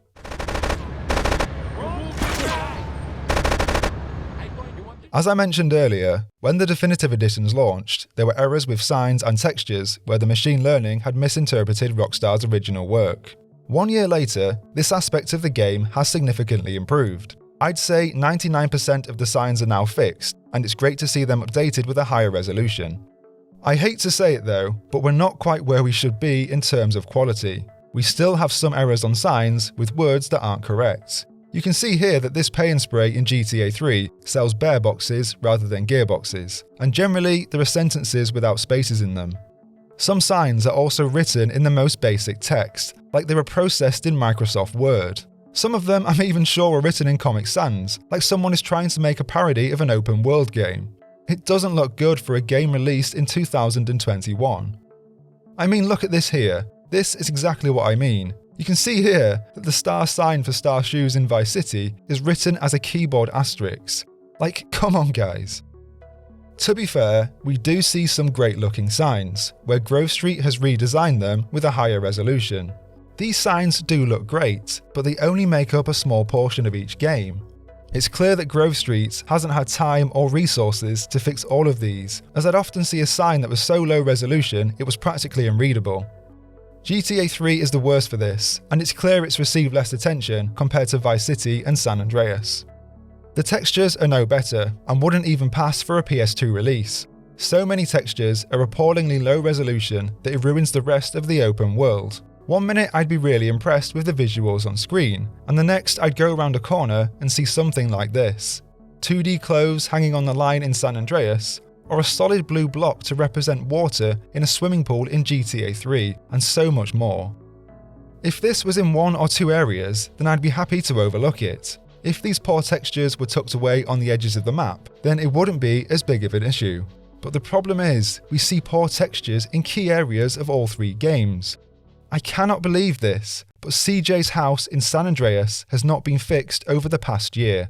As I mentioned earlier, when the definitive editions launched, there were errors with signs and textures where the machine learning had misinterpreted Rockstar's original work. 1 year later, this aspect of the game has significantly improved. I'd say 99% of the signs are now fixed, and it's great to see them updated with a higher resolution. I hate to say it though, but we're not quite where we should be in terms of quality. We still have some errors on signs with words that aren't correct. You can see here that this pay and spray in GTA 3 sells bear boxes rather than gearboxes, and generally there are sentences without spaces in them. Some signs are also written in the most basic text, like they were processed in Microsoft Word. Some of them I'm even sure were written in Comic Sans, like someone is trying to make a parody of an open world game. It doesn't look good for a game released in 2021. I mean, look at this here. This is exactly what I mean. You can see here that the star sign for Star Shoes in Vice City is written as a keyboard asterisk. Like, come on guys. To be fair, we do see some great looking signs, where Grove Street has redesigned them with a higher resolution. These signs do look great, but they only make up a small portion of each game. It's clear that Grove Street hasn't had time or resources to fix all of these, as I'd often see a sign that was so low resolution it was practically unreadable. GTA 3 is the worst for this, and it's clear it's received less attention compared to Vice City and San Andreas. The textures are no better, and wouldn't even pass for a PS2 release. So many textures are appallingly low resolution that it ruins the rest of the open world. 1 minute I'd be really impressed with the visuals on screen, and the next I'd go around a corner and see something like this. 2D clothes hanging on the line in San Andreas, or a solid blue block to represent water in a swimming pool in GTA 3, and so much more. If this was in 1 or 2 areas, then I'd be happy to overlook it. If these poor textures were tucked away on the edges of the map, then it wouldn't be as big of an issue. But the problem is, we see poor textures in key areas of all 3 games. I cannot believe this, but CJ's house in San Andreas has not been fixed over the past year.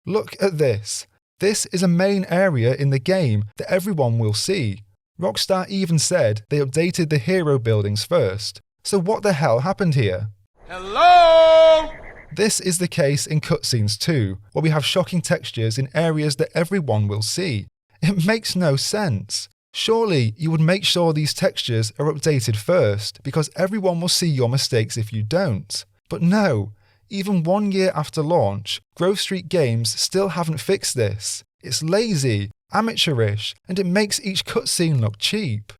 Look at this. This is a main area in the game that everyone will see. Rockstar even said they updated the hero buildings first. So what the hell happened here?
Hello?
This is the case in cutscenes too, where we have shocking textures in areas that everyone will see. It makes no sense. Surely you would make sure these textures are updated first, because everyone will see your mistakes if you don't. But no, even 1 year after launch, Grove Street Games still haven't fixed this. It's lazy, amateurish, and it makes each cutscene look cheap.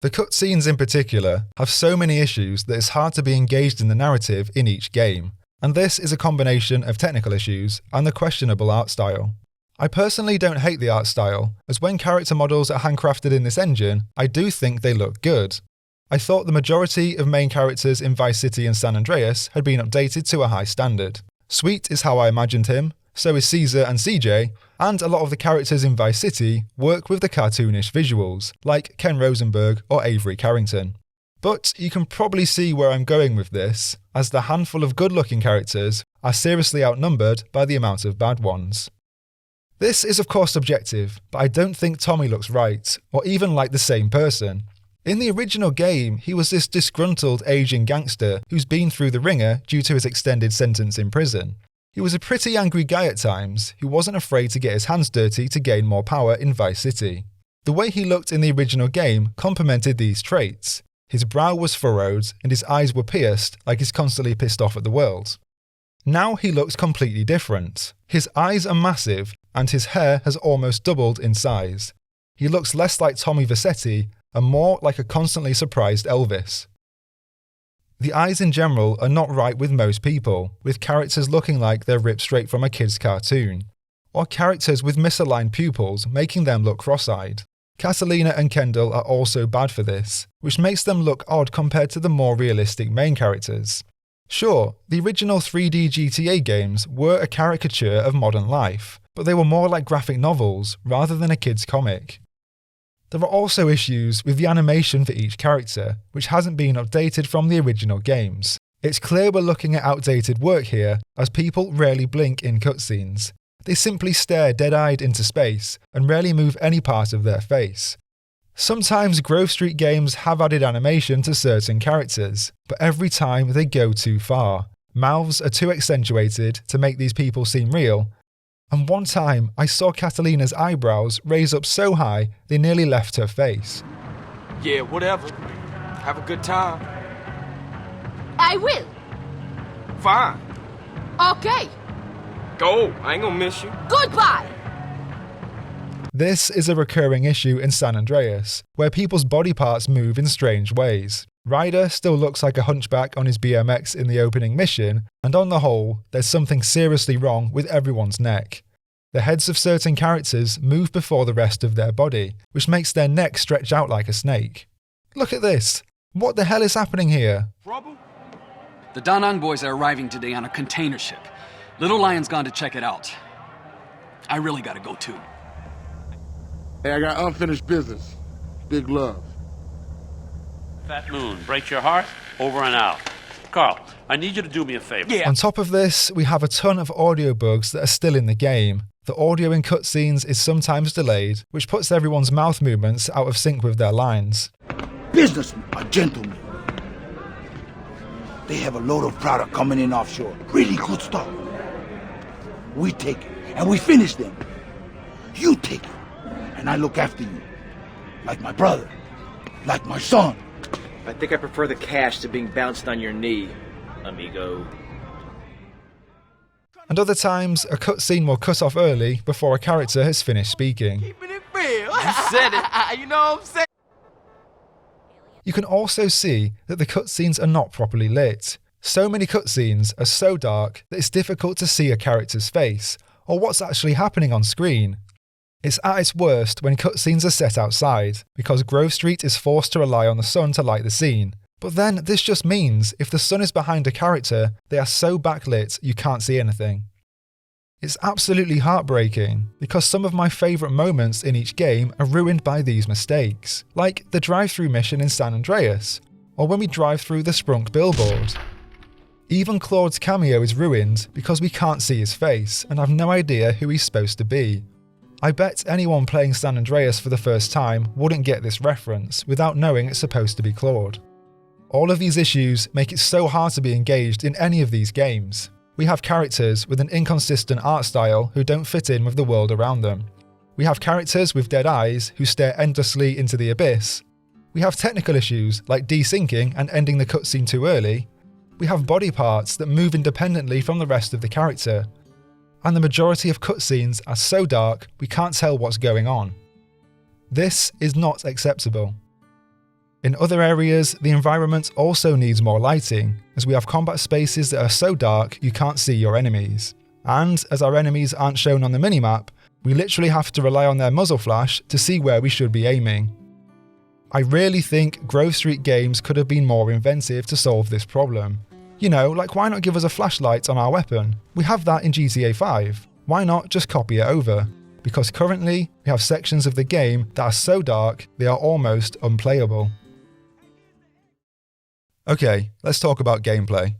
The cutscenes in particular have so many issues that it's hard to be engaged in the narrative in each game, and this is a combination of technical issues and the questionable art style. I personally don't hate the art style, as when character models are handcrafted in this engine, I do think they look good. I thought the majority of main characters in Vice City and San Andreas had been updated to a high standard. Sweet is how I imagined him, so is Caesar and CJ, and a lot of the characters in Vice City work with the cartoonish visuals, like Ken Rosenberg or Avery Carrington. But you can probably see where I'm going with this, as the handful of good-looking characters are seriously outnumbered by the amount of bad ones. This is of course subjective, but I don't think Tommy looks right, or even like the same person. In the original game, he was this disgruntled Asian gangster who's been through the ringer due to his extended sentence in prison. He was a pretty angry guy at times, who wasn't afraid to get his hands dirty to gain more power in Vice City. The way he looked in the original game complemented these traits. His brow was furrowed and his eyes were pierced like he's constantly pissed off at the world. Now he looks completely different. His eyes are massive and his hair has almost doubled in size. He looks less like Tommy Vercetti and more like a constantly surprised Elvis. The eyes in general are not right with most people, with characters looking like they're ripped straight from a kid's cartoon, or characters with misaligned pupils making them look cross-eyed. Catalina and Kendall are also bad for this, which makes them look odd compared to the more realistic main characters. Sure, the original 3D GTA games were a caricature of modern life, but they were more like graphic novels rather than a kid's comic. There are also issues with the animation for each character, which hasn't been updated from the original games. It's clear we're looking at outdated work here, as people rarely blink in cutscenes. They simply stare dead-eyed into space and rarely move any part of their face. Sometimes Grove Street games have added animation to certain characters, but every time they go too far. Mouths are too accentuated to make these people seem real, and one time I saw Catalina's eyebrows raise up so high they nearly left her face.
Yeah, whatever. Have a good time.
I will.
Fine.
Okay.
Go. I ain't gonna miss you.
Goodbye.
This is a recurring issue in San Andreas, where people's body parts move in strange ways. Ryder still looks like a hunchback on his BMX in the opening mission, and on the whole, there's something seriously wrong with everyone's neck. The heads of certain characters move before the rest of their body, which makes their neck stretch out like a snake. Look at this! What the hell is happening here?
Trouble? The Da Nang boys are arriving today on a container ship. Little Lion's gone to check it out. I really gotta go too.
Hey, I got unfinished business. Big love.
Fat Moon, breaks your heart, over and out. Carl, I need you to do me a favor.
On top of this, we have a ton of audio bugs that are still in the game. The audio in cutscenes is sometimes delayed, which puts everyone's mouth movements out of sync with their lines.
Businessmen are gentlemen. They have a load of product coming in offshore. Really good stuff. We take it, and we finish them. You take it, and I look after you. Like my brother. Like my son.
I think I prefer the cash to being bounced on your knee, amigo.
And other times, a cutscene will cut off early before a character has finished speaking.
Keeping it real. You said it. You know what I'm saying?
You can also see that the cutscenes are not properly lit. So many cutscenes are so dark that it's difficult to see a character's face, or what's actually happening on screen. It's at its worst when cutscenes are set outside, because Grove Street is forced to rely on the sun to light the scene, But then this just means if the sun is behind a character, they are so backlit you can't see anything. It's absolutely heartbreaking, because some of my favourite moments in each game are ruined by these mistakes, like the drive-through mission in San Andreas, or when we drive through the Sprunk billboard. Even Claude's cameo is ruined because we can't see his face and have no idea who he's supposed to be. I bet anyone playing San Andreas for the first time wouldn't get this reference without knowing it's supposed to be Claude. All of these issues make it so hard to be engaged in any of these games. We have characters with an inconsistent art style who don't fit in with the world around them. We have characters with dead eyes who stare endlessly into the abyss. We have technical issues like desyncing and ending the cutscene too early. We have body parts that move independently from the rest of the character. And the majority of cutscenes are so dark we can't tell what's going on. This is not acceptable. In other areas, the environment also needs more lighting, as we have combat spaces that are so dark you can't see your enemies. And as our enemies aren't shown on the minimap, we literally have to rely on their muzzle flash to see where we should be aiming. I really think Grove Street Games could have been more inventive to solve this problem. You know, like why not give us a flashlight on our weapon? We have that in GTA 5. Why not just copy it over? Because currently, we have sections of the game that are so dark they are almost unplayable. Okay, let's talk about gameplay.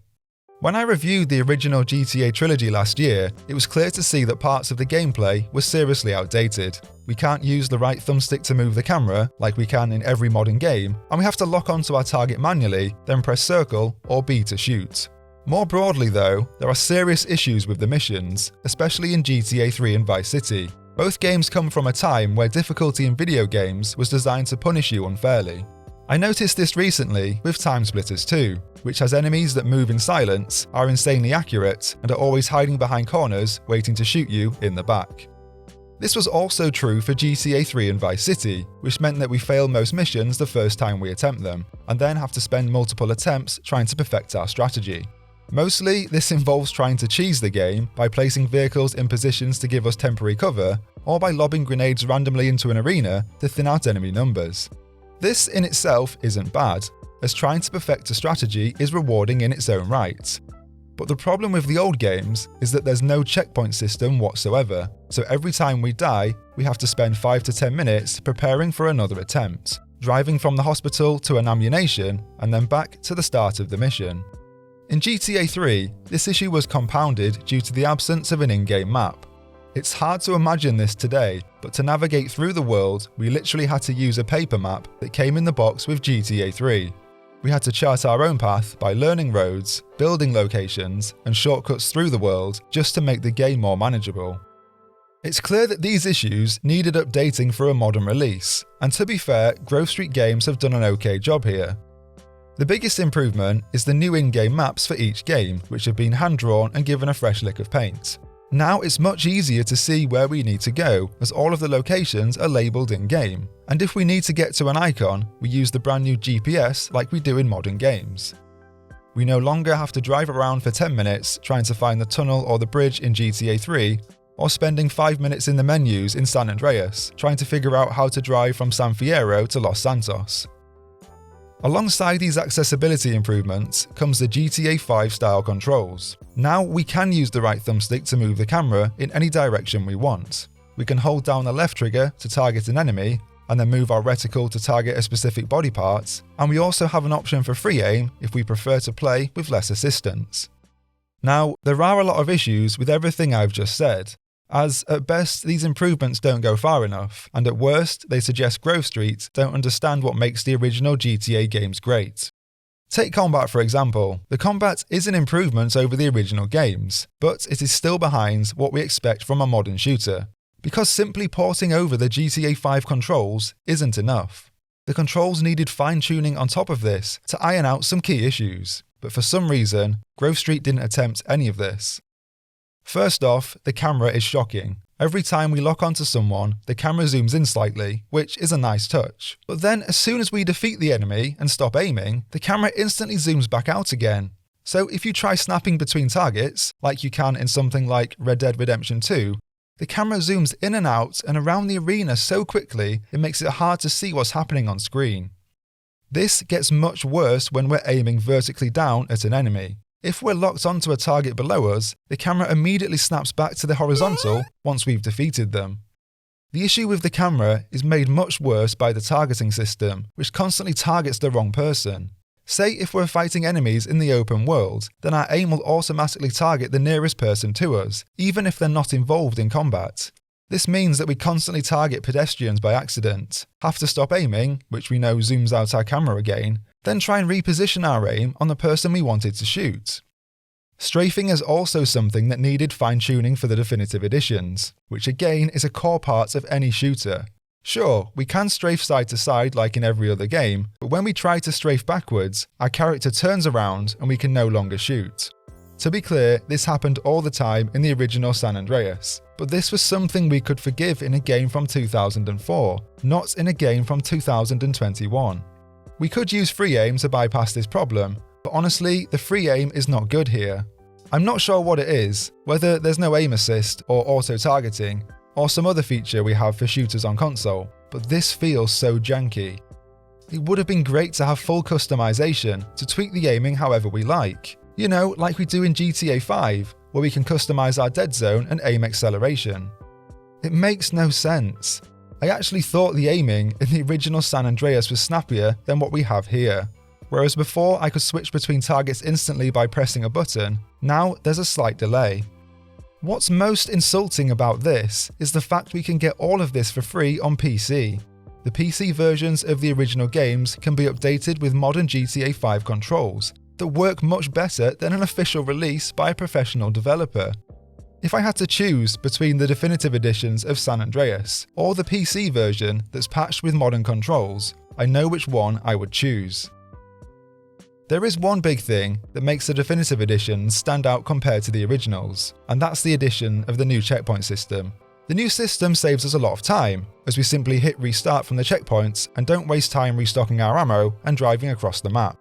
When I reviewed the original GTA Trilogy last year, it was clear to see that parts of the gameplay were seriously outdated. We can't use the right thumbstick to move the camera, like we can in every modern game, and we have to lock onto our target manually, then press circle or B to shoot. More broadly though, there are serious issues with the missions, especially in GTA 3 and Vice City. Both games come from a time where difficulty in video games was designed to punish you unfairly. I noticed this recently with Time Splitters 2, which has enemies that move in silence, are insanely accurate, and are always hiding behind corners waiting to shoot you in the back. This was also true for GTA 3 and Vice City, which meant that we fail most missions the first time we attempt them, and then have to spend multiple attempts trying to perfect our strategy. Mostly, this involves trying to cheese the game by placing vehicles in positions to give us temporary cover, or by lobbing grenades randomly into an arena to thin out enemy numbers. This in itself isn't bad, as trying to perfect a strategy is rewarding in its own right. But the problem with the old games is that there's no checkpoint system whatsoever, so every time we die, we have to spend 5 to 10 minutes preparing for another attempt, driving from the hospital to an ammunition, and then back to the start of the mission. In GTA 3, this issue was compounded due to the absence of an in-game map. It's hard to imagine this today, but to navigate through the world, we literally had to use a paper map that came in the box with GTA 3. We had to chart our own path by learning roads, building locations, and shortcuts through the world just to make the game more manageable. It's clear that these issues needed updating for a modern release, and to be fair, Grove Street Games have done an okay job here. The biggest improvement is the new in-game maps for each game, which have been hand-drawn and given a fresh lick of paint. Now it's much easier to see where we need to go, as all of the locations are labelled in-game, and if we need to get to an icon, we use the brand new GPS like we do in modern games. We no longer have to drive around for 10 minutes trying to find the tunnel or the bridge in GTA 3, or spending 5 minutes in the menus in San Andreas trying to figure out how to drive from San Fierro to Los Santos. Alongside these accessibility improvements comes the GTA 5 style controls. Now we can use the right thumbstick to move the camera in any direction we want. We can hold down the left trigger to target an enemy, and then move our reticle to target a specific body part, and we also have an option for free aim if we prefer to play with less assistance. Now, there are a lot of issues with everything I've just said, as at best these improvements don't go far enough, and at worst they suggest Grove Street don't understand what makes the original GTA games great. Take combat for example. The combat is an improvement over the original games, but it is still behind what we expect from a modern shooter, because simply porting over the GTA 5 controls isn't enough. The controls needed fine-tuning on top of this to iron out some key issues, but for some reason, Grove Street didn't attempt any of this. First off, the camera is shocking. Every time we lock onto someone, the camera zooms in slightly, which is a nice touch. But then as soon as we defeat the enemy and stop aiming, the camera instantly zooms back out again. So if you try snapping between targets, like you can in something like Red Dead Redemption 2, the camera zooms in and out and around the arena so quickly it makes it hard to see what's happening on screen. This gets much worse when we're aiming vertically down at an enemy. If we're locked onto a target below us, the camera immediately snaps back to the horizontal once we've defeated them. The issue with the camera is made much worse by the targeting system, which constantly targets the wrong person. Say if we're fighting enemies in the open world, then our aim will automatically target the nearest person to us, even if they're not involved in combat. This means that we constantly target pedestrians by accident, have to stop aiming, which we know zooms out our camera again, then try and reposition our aim on the person we wanted to shoot. Strafing is also something that needed fine-tuning for the definitive editions, which again is a core part of any shooter. Sure, we can strafe side to side like in every other game, but when we try to strafe backwards, our character turns around and we can no longer shoot. To be clear, this happened all the time in the original San Andreas, but this was something we could forgive in a game from 2004, not in a game from 2021. We could use free aim to bypass this problem, but honestly, the free aim is not good here. I'm not sure what it is, whether there's no aim assist or auto-targeting, or some other feature we have for shooters on console, but this feels so janky. It would have been great to have full customization to tweak the aiming however we like. You know, like we do in GTA 5, where we can customize our dead zone and aim acceleration. It makes no sense. I actually thought the aiming in the original San Andreas was snappier than what we have here. Whereas before I could switch between targets instantly by pressing a button, now there's a slight delay. What's most insulting about this is the fact we can get all of this for free on PC. The PC versions of the original games can be updated with modern GTA 5 controls that work much better than an official release by a professional developer. If I had to choose between the definitive editions of San Andreas or the PC version that's patched with modern controls, I know which one I would choose. There is one big thing that makes the definitive editions stand out compared to the originals, and that's the addition of the new checkpoint system. The new system saves us a lot of time, as we simply hit restart from the checkpoints and don't waste time restocking our ammo and driving across the map.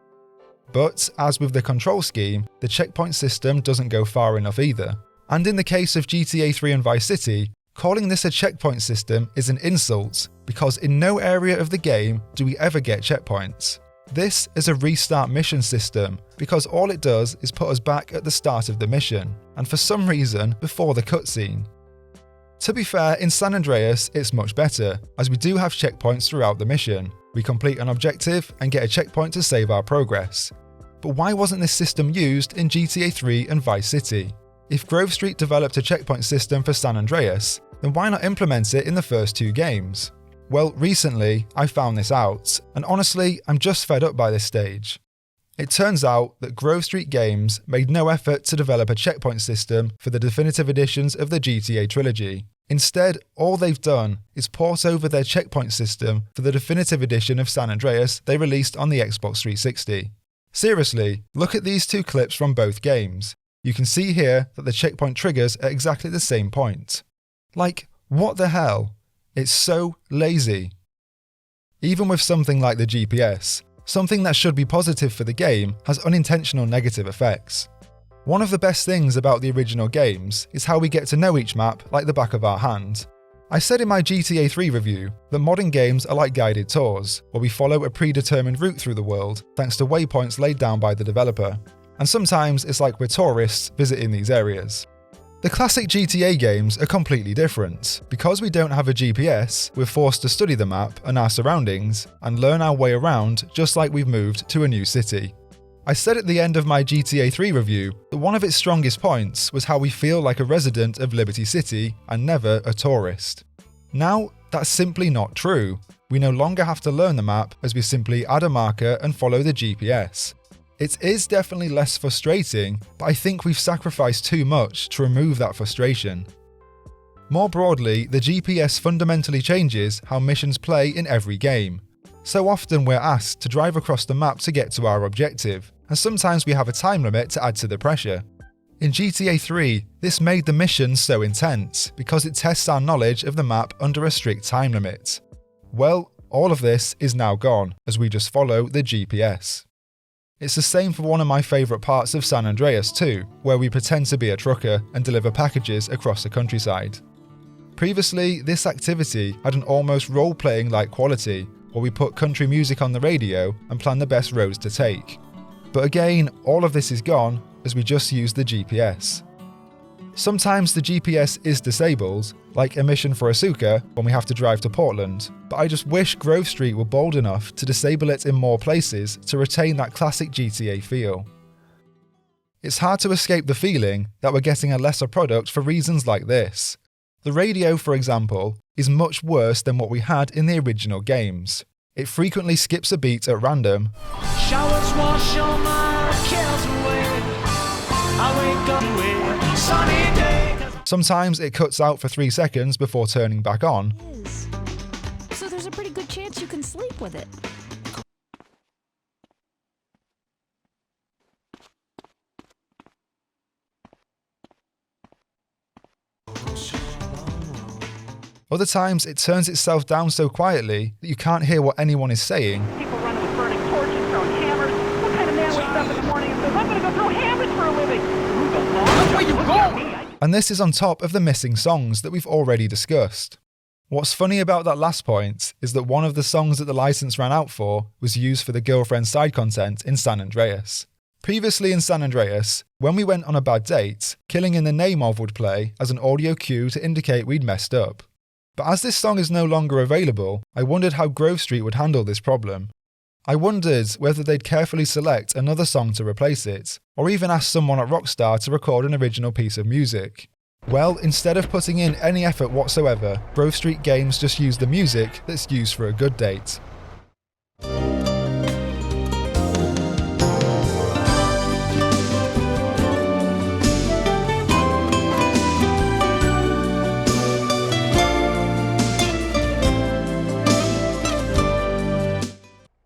But, as with the control scheme, the checkpoint system doesn't go far enough either. And in the case of GTA 3 and Vice City, calling this a checkpoint system is an insult, because in no area of the game do we ever get checkpoints. This is a restart mission system, because all it does is put us back at the start of the mission, and for some reason before the cutscene. To be fair, in San Andreas it's much better, as we do have checkpoints throughout the mission. We complete an objective and get a checkpoint to save our progress. But why wasn't this system used in GTA 3 and Vice City? If Grove Street developed a checkpoint system for San Andreas, then why not implement it in the first two games? Well, recently, I found this out, and honestly, I'm just fed up by this stage. It turns out that Grove Street Games made no effort to develop a checkpoint system for the definitive editions of the GTA Trilogy. Instead, all they've done is port over their checkpoint system for the definitive edition of San Andreas they released on the Xbox 360. Seriously, look at these two clips from both games. You can see here that the checkpoint triggers at exactly the same point. Like, what the hell? It's so lazy. Even with something like the GPS, something that should be positive for the game has unintentional negative effects. One of the best things about the original games is how we get to know each map like the back of our hand. I said in my GTA 3 review that modern games are like guided tours, where we follow a predetermined route through the world thanks to waypoints laid down by the developer. And sometimes it's like we're tourists visiting these areas. The classic GTA games are completely different. Because we don't have a GPS, we're forced to study the map and our surroundings and learn our way around just like we've moved to a new city. I said at the end of my GTA 3 review that one of its strongest points was how we feel like a resident of Liberty City and never a tourist. Now, that's simply not true. We no longer have to learn the map as we simply add a marker and follow the GPS. It is definitely less frustrating, but I think we've sacrificed too much to remove that frustration. More broadly, the GPS fundamentally changes how missions play in every game. So often we're asked to drive across the map to get to our objective, and sometimes we have a time limit to add to the pressure. In GTA 3, this made the missions so intense because it tests our knowledge of the map under a strict time limit. Well, all of this is now gone as we just follow the GPS. It's the same for one of my favourite parts of San Andreas too, where we pretend to be a trucker and deliver packages across the countryside. Previously, this activity had an almost role-playing like quality, or we put country music on the radio and plan the best roads to take. But again, all of this is gone as we just use the GPS. Sometimes the GPS is disabled, like a mission for Asuka when we have to drive to Portland, but I just wish Grove Street were bold enough to disable it in more places to retain that classic GTA feel. It's hard to escape the feeling that we're getting a lesser product for reasons like this. The radio, for example, is much worse than what we had in the original games. It frequently skips a beat at random.
Showers wash all my cares away. I wake up with sunny day.
Sometimes it cuts out for 3 seconds before turning back on.
So there's a pretty good chance you can sleep with it.
Other times it turns itself down so quietly that you can't hear what anyone is saying.
People running with burning torches, throwing hammers. What kind of man wakes up in the morning and says, I'm going to go throw hammers for a living? Where you going?
And this is on top of the missing songs that we've already discussed. What's funny about that last point is that one of the songs that the license ran out for was used for the girlfriend side content in San Andreas. Previously in San Andreas, when we went on a bad date, Killing in the Name of would play as an audio cue to indicate we'd messed up. But as this song is no longer available, I wondered how Grove Street would handle this problem. I wondered whether they'd carefully select another song to replace it, or even ask someone at Rockstar to record an original piece of music. Well, instead of putting in any effort whatsoever, Grove Street Games just used the music that's used for a good date.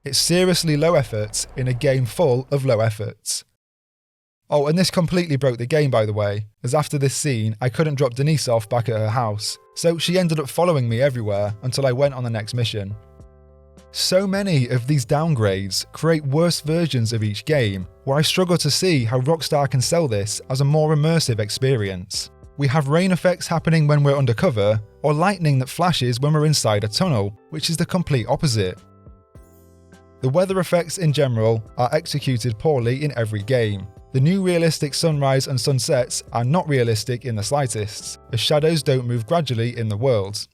It's seriously low effort in a game full of low efforts. Oh, and this completely broke the game, by the way, as after this scene I couldn't drop Denise off back at her house, so she ended up following me everywhere until I went on the next mission. So many of these downgrades create worse versions of each game, where I struggle to see how Rockstar can sell this as a more immersive experience. We have rain effects happening when we're undercover, or lightning that flashes when we're inside a tunnel, which is the complete opposite. The weather effects in general are executed poorly in every game. The new realistic sunrise and sunsets are not realistic in the slightest, as shadows don't move gradually in the world.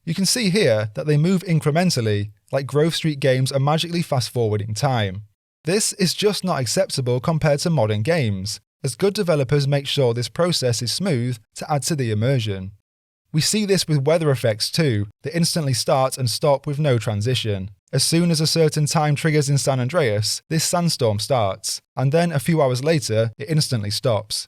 You can see here that they move incrementally, like Grove Street games are magically fast-forwarding time. This is just not acceptable compared to modern games, as good developers make sure this process is smooth to add to the immersion. We see this with weather effects too, that instantly start and stop with no transition. As soon as a certain time triggers in San Andreas, this sandstorm starts, and then a few hours later, it instantly stops.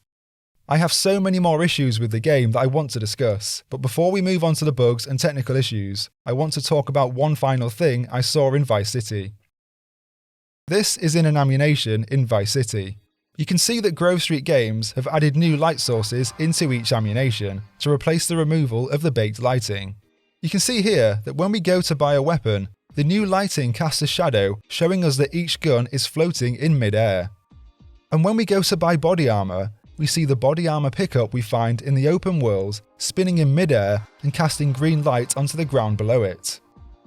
I have so many more issues with the game that I want to discuss, but before we move on to the bugs and technical issues, I want to talk about one final thing I saw in Vice City. This is in an ammunition in Vice City. You can see that Grove Street Games have added new light sources into each ammunition to replace the removal of the baked lighting. You can see here that when we go to buy a weapon, the new lighting casts a shadow, showing us that each gun is floating in mid-air. And when we go to buy body armor, we see the body armor pickup we find in the open world spinning in mid-air and casting green light onto the ground below it.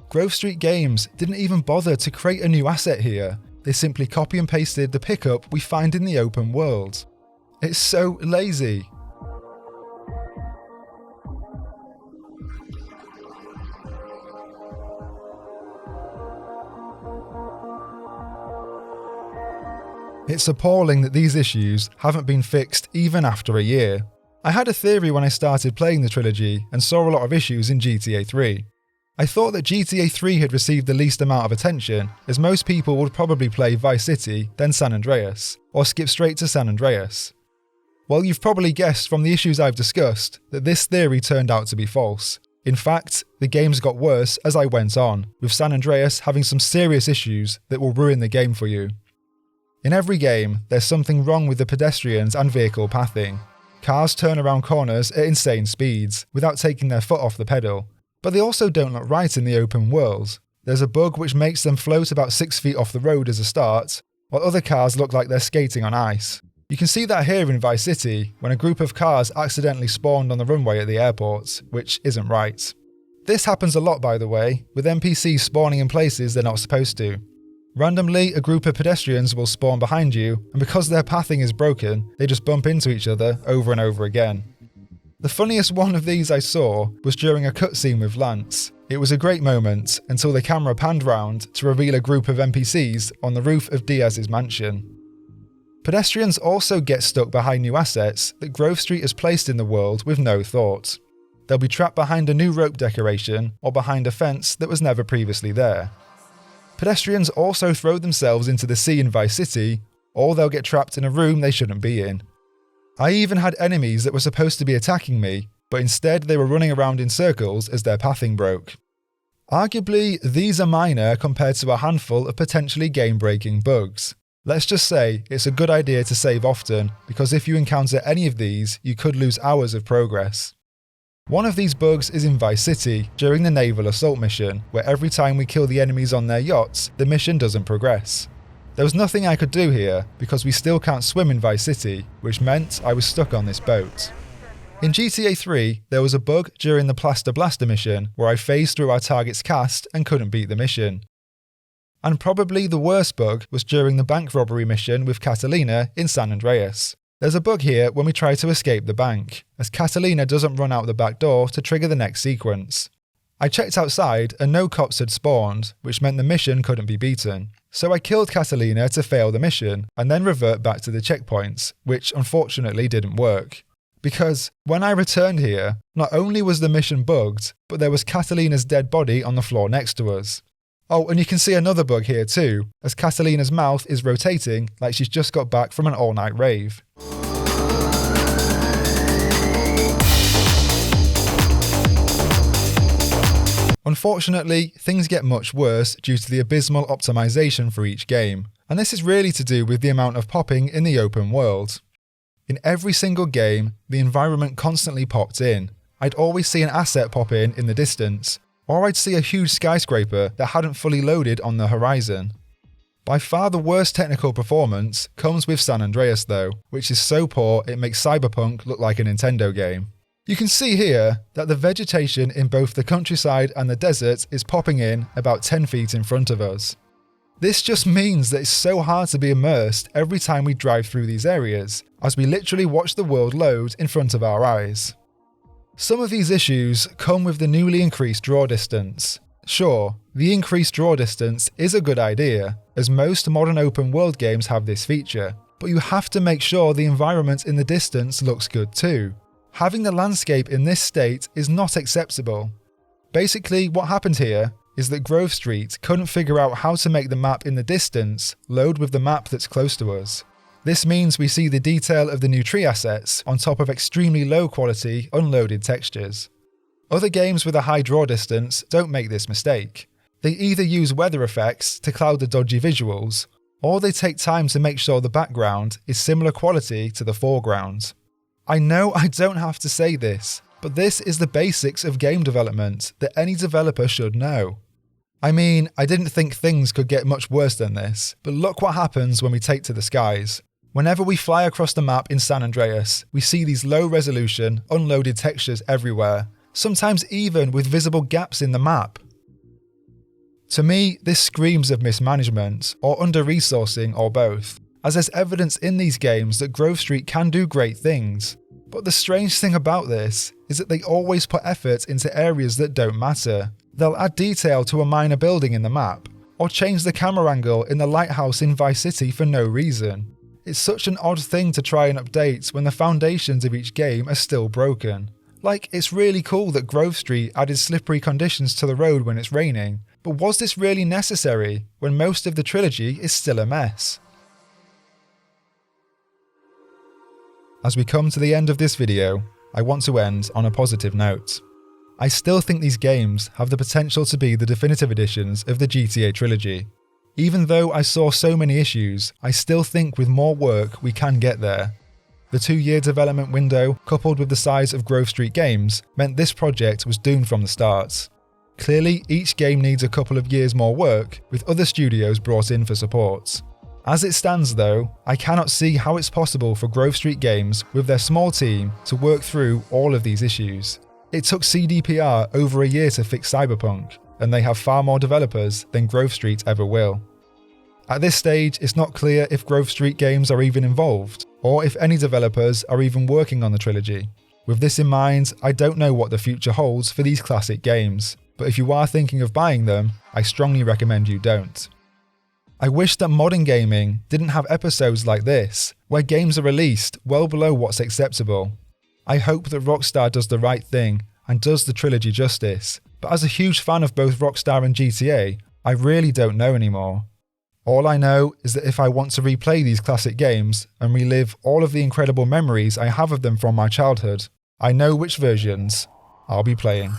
Grove Street Games didn't even bother to create a new asset here, they simply copy and pasted the pickup we find in the open world. It's so lazy. It's appalling that these issues haven't been fixed even after a year. I had a theory when I started playing the trilogy and saw a lot of issues in GTA 3. I thought that GTA 3 had received the least amount of attention, as most people would probably play Vice City, then San Andreas, or skip straight to San Andreas. Well, you've probably guessed from the issues I've discussed that this theory turned out to be false. In fact, the games got worse as I went on, with San Andreas having some serious issues that will ruin the game for you. In every game, there's something wrong with the pedestrians and vehicle pathing. Cars turn around corners at insane speeds, without taking their foot off the pedal. But they also don't look right in the open world. There's a bug which makes them float about 6 feet off the road as a start, while other cars look like they're skating on ice. You can see that here in Vice City, when a group of cars accidentally spawned on the runway at the airport, which isn't right. This happens a lot, by the way, with NPCs spawning in places they're not supposed to. Randomly, a group of pedestrians will spawn behind you, and because their pathing is broken, they just bump into each other over and over again. The funniest one of these I saw was during a cutscene with Lance. It was a great moment until the camera panned round to reveal a group of NPCs on the roof of Diaz's mansion. Pedestrians also get stuck behind new assets that Grove Street has placed in the world with no thought. They'll be trapped behind a new rope decoration or behind a fence that was never previously there. Pedestrians also throw themselves into the sea in Vice City, or they'll get trapped in a room they shouldn't be in. I even had enemies that were supposed to be attacking me, but instead they were running around in circles as their pathing broke. Arguably, these are minor compared to a handful of potentially game-breaking bugs. Let's just say it's a good idea to save often, because if you encounter any of these, you could lose hours of progress. One of these bugs is in Vice City, during the naval assault mission, where every time we kill the enemies on their yachts, the mission doesn't progress. There was nothing I could do here, because we still can't swim in Vice City, which meant I was stuck on this boat. In GTA 3, there was a bug during the Plaster Blaster mission, where I phased through our target's cast and couldn't beat the mission. And probably the worst bug was during the bank robbery mission with Catalina in San Andreas. There's a bug here when we try to escape the bank, as Catalina doesn't run out the back door to trigger the next sequence. I checked outside and no cops had spawned, which meant the mission couldn't be beaten. So I killed Catalina to fail the mission, and then revert back to the checkpoints, which unfortunately didn't work. Because when I returned here, not only was the mission bugged, but there was Catalina's dead body on the floor next to us. Oh, and you can see another bug here too, as Catalina's mouth is rotating like she's just got back from an all-night rave. Unfortunately, things get much worse due to the abysmal optimization for each game, and this is really to do with the amount of popping in the open world. In every single game, the environment constantly popped in. I'd always see an asset pop in the distance, or I'd see a huge skyscraper that hadn't fully loaded on the horizon. By far the worst technical performance comes with San Andreas though, which is so poor it makes Cyberpunk look like a Nintendo game. You can see here that the vegetation in both the countryside and the desert is popping in about 10 feet in front of us. This just means that it's so hard to be immersed every time we drive through these areas, as we literally watch the world load in front of our eyes. Some of these issues come with the newly increased draw distance. Sure, the increased draw distance is a good idea, as most modern open world games have this feature, but you have to make sure the environment in the distance looks good too. Having the landscape in this state is not acceptable. Basically, what happened here is that Grove Street couldn't figure out how to make the map in the distance load with the map that's close to us. This means we see the detail of the new tree assets on top of extremely low quality unloaded textures. Other games with a high draw distance don't make this mistake. They either use weather effects to cloud the dodgy visuals, or they take time to make sure the background is similar quality to the foreground. I know I don't have to say this, but this is the basics of game development that any developer should know. I mean, I didn't think things could get much worse than this, but look what happens when we take to the skies. Whenever we fly across the map in San Andreas, we see these low-resolution, unloaded textures everywhere, sometimes even with visible gaps in the map. To me, this screams of mismanagement, or under-resourcing, or both, as there's evidence in these games that Grove Street can do great things. But the strange thing about this is that they always put effort into areas that don't matter. They'll add detail to a minor building in the map, or change the camera angle in the lighthouse in Vice City for no reason. It's such an odd thing to try and update when the foundations of each game are still broken. Like, it's really cool that Grove Street added slippery conditions to the road when it's raining, but was this really necessary when most of the trilogy is still a mess? As we come to the end of this video, I want to end on a positive note. I still think these games have the potential to be the definitive editions of the GTA Trilogy. Even though I saw so many issues, I still think with more work we can get there. The 2-year development window, coupled with the size of Grove Street Games, meant this project was doomed from the start. Clearly, each game needs a couple of years more work, with other studios brought in for support. As it stands though, I cannot see how it's possible for Grove Street Games, with their small team, to work through all of these issues. It took CDPR over a year to fix Cyberpunk, and they have far more developers than Grove Street ever will. At this stage, it's not clear if Grove Street games are even involved, or if any developers are even working on the trilogy. With this in mind, I don't know what the future holds for these classic games, but if you are thinking of buying them, I strongly recommend you don't. I wish that modern gaming didn't have episodes like this, where games are released well below what's acceptable. I hope that Rockstar does the right thing and does the trilogy justice, but as a huge fan of both Rockstar and GTA, I really don't know anymore. All I know is that if I want to replay these classic games and relive all of the incredible memories I have of them from my childhood, I know which versions I'll be playing.